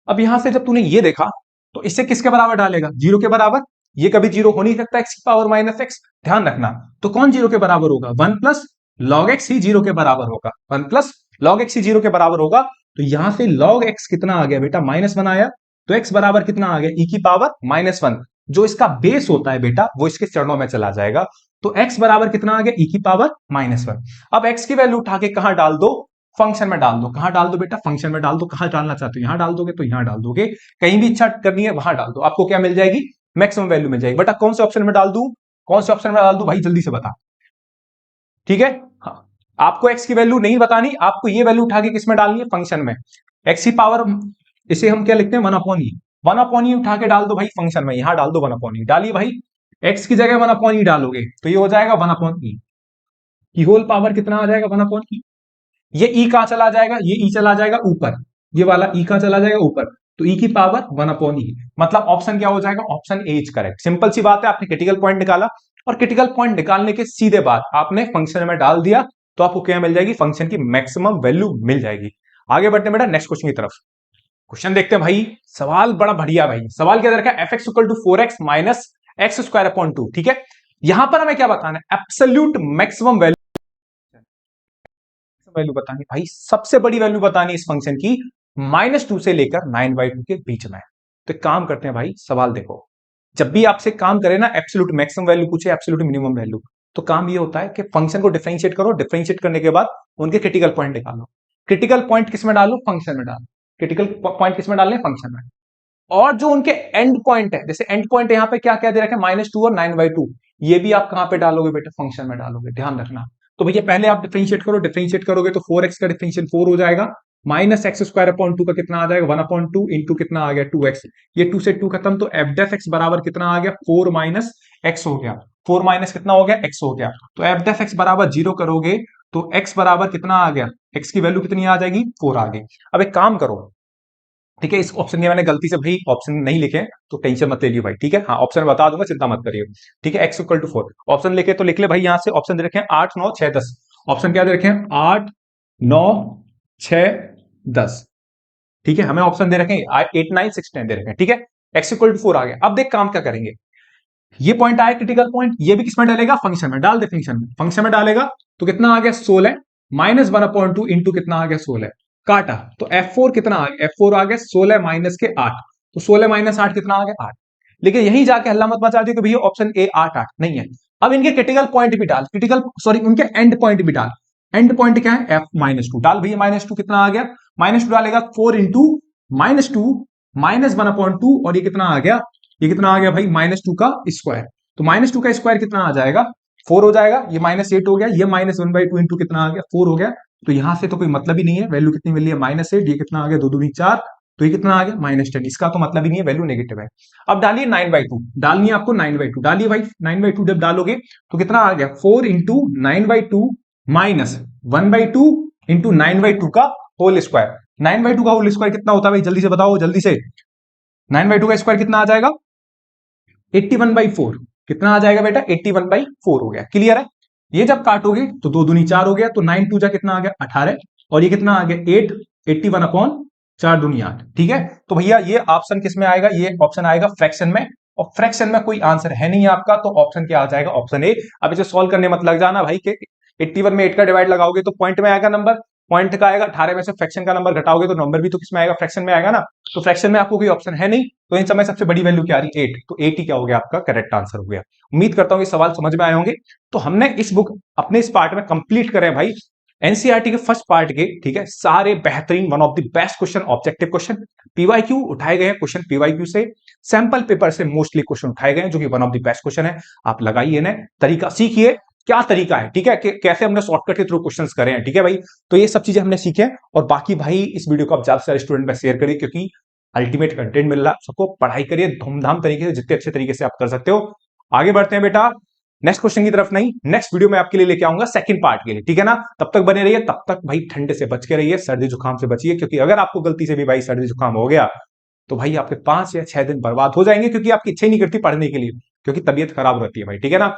अब यहां से जब तूने ये देखा तो इससे किसके बराबर डालेगा, 0 के बराबर। ये कभी 0 हो नहीं सकता, x की पावर -x, ध्यान रखना। तो कौन 0 के बराबर होगा, 1 प्लस log x ही 0 के बराबर होगा, 1 प्लस log x ही 0 के बराबर होगा। तो यहां से log x कितना आ गया बेटा, -1 आया। तो x बराबर कितना आ गया, e की पावर -1। जो इसका बेस होता है बेटा वो इसके चरणों में चला जाएगा। तो x बराबर कितना आ गया, e की पावर -1। अब x की वैल्यू उठा के कहां डाल दो, फंक्शन में डाल दो। कहां डाल दो बेटा, फंक्शन में डाल दो। कहां डालना चाहते हो, यहां डाल दोगे तो यहां डाल दोगे, कहीं भी इच्छा करनी है वहां डाल दो, आपको क्या मिल जाएगी, मैक्सिमम वैल्यू मिल जाएगी। बेटा कौन से ऑप्शन में डाल दूं, कौन से ऑप्शन में डाल दूं भाई, जल्दी से बता। ठीक है, हाँ आपको x की वैल्यू नहीं बतानी, आपको ये वैल्यू उठा के किसमें डालनी है, फंक्शन में। x की पावर, इसे हम क्या लिखते हैं, 1/e। 1/e उठा के डाल दो भाई फंक्शन में, यहां डाल दो 1/e, डालिए भाई। x की जगह 1/e डालोगे तो ये हो जाएगा 1/e की होल पावर कितना आ जाएगा, 1/e। ये ई कहां चला जाएगा, ये ई चला जाएगा ऊपर, ये वाला ई कहां चला जाएगा ऊपर। तो ई की पावर 1/e, मतलब ऑप्शन क्या हो जाएगा, option A is correct. Simple सी बात है, आपने क्रिटिकल पॉइंट निकाला और क्रिटिकल पॉइंट निकालने के सीधे बाद आपने फंक्शन में डाल दिया तो आपको क्या मिल जाएगी, फंक्शन की मैक्सिमम वैल्यू मिल जाएगी। आगे बढ़ते हैं बेटा नेक्स्ट क्वेश्चन की तरफ। क्वेश्चन देखते हैं भाई, सवाल बड़ा बढ़िया भाई। सवाल क्या रखा है, f x equal to 4x minus x square upon 2। ठीक है, यहां पर हमें क्या बताना है, एब्सोल्यूट मैक्सिमम वैल्यू बतानी भाई, सबसे बड़ी वैल्यू बतानी इस फंक्शन की -2 से लेकर 9/2 के बीच में। तो काम करते हैं भाई, सवाल देखो, जब भी आपसे काम करे ना एब्सोल्यूट मैक्सिमम वैल्यू पूछे, एब्सोल्यूट मिनिमम वैल्यू, तो काम ये होता है कि फंक्शन को डिफरेंशिएट करो, डिफरेंशिएट करने के बाद उनके क्रिटिकल पॉइंट निकालो। क्रिटिकल पॉइंट किसमें डालो, फंक्शन में डालो। क्रिटिकल पॉइंट किसमें डालने, फंक्शन में। और जो उनके एंड पॉइंट है, जैसे एंड पॉइंट यहाँ पे क्या क्या दे रखे हैं, -2 और 9/2, ये भी आप कहां पे डालोगे बेटा, फंक्शन में डालोगे, ध्यान रखना। तो भैया पहले आप डिफरेंशिएट करो, डिफरेंशिएट करोगे तो 4x का डिफरेंशिएशन 4 हो जाएगा, माइनस एक्स स्क्वायर अपॉन 2 का कितना आ जाएगा, 1/2 इंटू कितना आ गया 2x। ये 2 से 2 खत्म, तो एफ डेफ एक्स बराबर कितना आ गया, 4 माइनस एक्स हो गया। 4 माइनस कितना हो गया, x हो गया। तो एफ डेफ एक्स बराबर 0 करोगे तो x बराबर कितना आ गया, x की वैल्यू कितनी आ जाएगी, 4 आ गई। अब एक काम करो, ठीक है, इस ऑप्शन में मैंने गलती से भाई ऑप्शन नहीं लिखे तो टेंशन मत ले लियो भाई, ठीक है, हाँ ऑप्शन बता दूंगा, चिंता मत करिए। ठीक है, x इक्वल टू 4 ऑप्शन लिखे तो लिख ले भाई, यहां से ऑप्शन दे रखे हैं 8 9 6 10। ऑप्शन क्या दे रखे हैं, 8 9 6 10। ठीक है, हमें ऑप्शन दे रखे हैं 8 9 6 10 दे रखे हैं। ठीक है, x इक्वल टू 4 आ गया। अब देख काम क्या करेंगे, ये पॉइंट आया क्रिटिकल पॉइंट, ये भी किसमें डालेगा, फंक्शन में डाल दे। फंक्शन में डालेगा तो कितना आ गया 16 माइनस 1/2 इंटू कितना आ गया 16, काटा तो F4 कितना आ गया, F4 आ गया 16 माइनस के 8। तो 16 माइनस 8 कितना आ गया 8। लेकिन यहीं जाके हल्ला मत मचा दियो कि भैया ऑप्शन ए 8 8 नहीं है। अब इनके क्रिटिकल पॉइंट भी डाल, क्रिटिकल सॉरी उनके एंड पॉइंट भी डाल। एंड पॉइंट क्या है, F-2 डाल भैया, -2 कितना आ गया, -2 डालेगा 4 इंटू -2 माइनस 1/2 और ये कितना आ गया, ये कितना आ गया भाई -2 का स्क्वायर। तो -2 का स्क्वायर कितना आ जाएगा, 4 हो जाएगा। ये -8 हो गया, ये -1/2 इंटू कितना आ गया 4 हो गया। तो यहां से तो कोई मतलब ही नहीं है, वैल्यू कितनी मिली है -8, ये कितना आ गया 2 दूनी 4 तो ये कितना आ गया -10। इसका तो मतलब ही नहीं है, वैल्यू नेगेटिव है। अब डालिए 9/2, डालनी है आपको 9/2, डालिए भाई 9/2। जब डालोगे तो कितना आ गया 4 इंटू 9/2 माइनस 1/2 इंटू 9/2 का होल स्क्वायर। 9/2 का होल स्क्वायर कितना होता है भाई, जल्दी से बताओ, जल्दी से। 9/2 का स्क्वायर कितना आ जाएगा 81/4। कितना आ जाएगा बेटा 81/4 हो गया। क्लियर है। ये जब काटोगे तो 2 दूनी 4 हो गया, तो 9 2 जा कितना आ गया 18, और ये कितना आ गया 8, 81/4 दूनी 8। ठीक है, तो भैया ये ऑप्शन किस में आएगा, ये ऑप्शन आएगा फ्रैक्शन में, और फ्रैक्शन में कोई आंसर है नहीं आपका, तो ऑप्शन क्या आ जाएगा, ऑप्शन ए। अब इसे सॉल्व करने मत लग जाना भाई, कि 81 में 8 का डिवाइड लगाओगे तो पॉइंट में आएगा नंबर, पॉइंट का आएगा, 18 में से फ्रैक्शन का नंबर घटाओगे तो नंबर भी तो किसमें आएगा, फ्रैक्शन में आएगा ना। तो फ्रैक्शन में आपको कोई ऑप्शन है नहीं, तो इन समय सबसे बड़ी वैल्यू क्या आ रही 8, तो 8 ही क्या हो गया आपका करेक्ट आंसर हो गया। उम्मीद करता हूं ये सवाल समझ में आए होंगे। तो हमने इस बुक अपने इस पार्ट में कंप्लीट करें भाई एनसीईआरटी के फर्स्ट पार्ट के, ठीक है, सारे बेहतरीन one of the best question, objective question, PYQ उठाए गए हैं, क्वेश्चन पीवाईक्यू से, सैंपल पेपर से मोस्टली क्वेश्चन उठाए गए हैं, जो कि one of the best question है। आप लगाइए ना, तरीका सीखिए, क्या तरीका है, ठीक है, कैसे हमने शॉर्टकट के थ्रू क्वेश्चंस करे हैं, ठीक है भाई। तो ये सब चीजें हमने सीखे, और बाकी भाई इस वीडियो को आप ज्यादा से ज्यादा स्टूडेंट में शेयर करिए, क्योंकि अल्टीमेट कंटेंट मिल रहा है सबको। पढ़ाई करिए धूमधाम तरीके से, जितने अच्छे तरीके से आप कर सकते हो। आगे बढ़ते हैं बेटा नेक्स्ट क्वेश्चन की तरफ। नहीं, नेक्स्ट वीडियो में आपके लिए लेके आऊंगा सेकंड पार्ट के लिए, ठीक है ना। तब तक बने रहिए, तब तक भाई ठंड से बच के रहिए, सर्दी जुकाम से बचिए, क्योंकि अगर आपको गलती से भी भाई सर्दी जुकाम हो गया तो भाई आपके 5 या 6 दिन बर्बाद हो जाएंगे, क्योंकि आपकी इच्छा ही नहीं करती पढ़ने के लिए, क्योंकि तबीयत खराब रहती है भाई, ठीक है ना।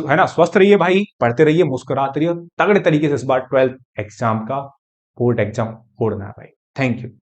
है ना, स्वस्थ रहिए भाई, पढ़ते रहिए, मुस्कुराते रहिए, तगड़े तरीके से इस बार 12th एग्जाम का बोर्ड एग्जाम फोड़ना है भाई। Thank you.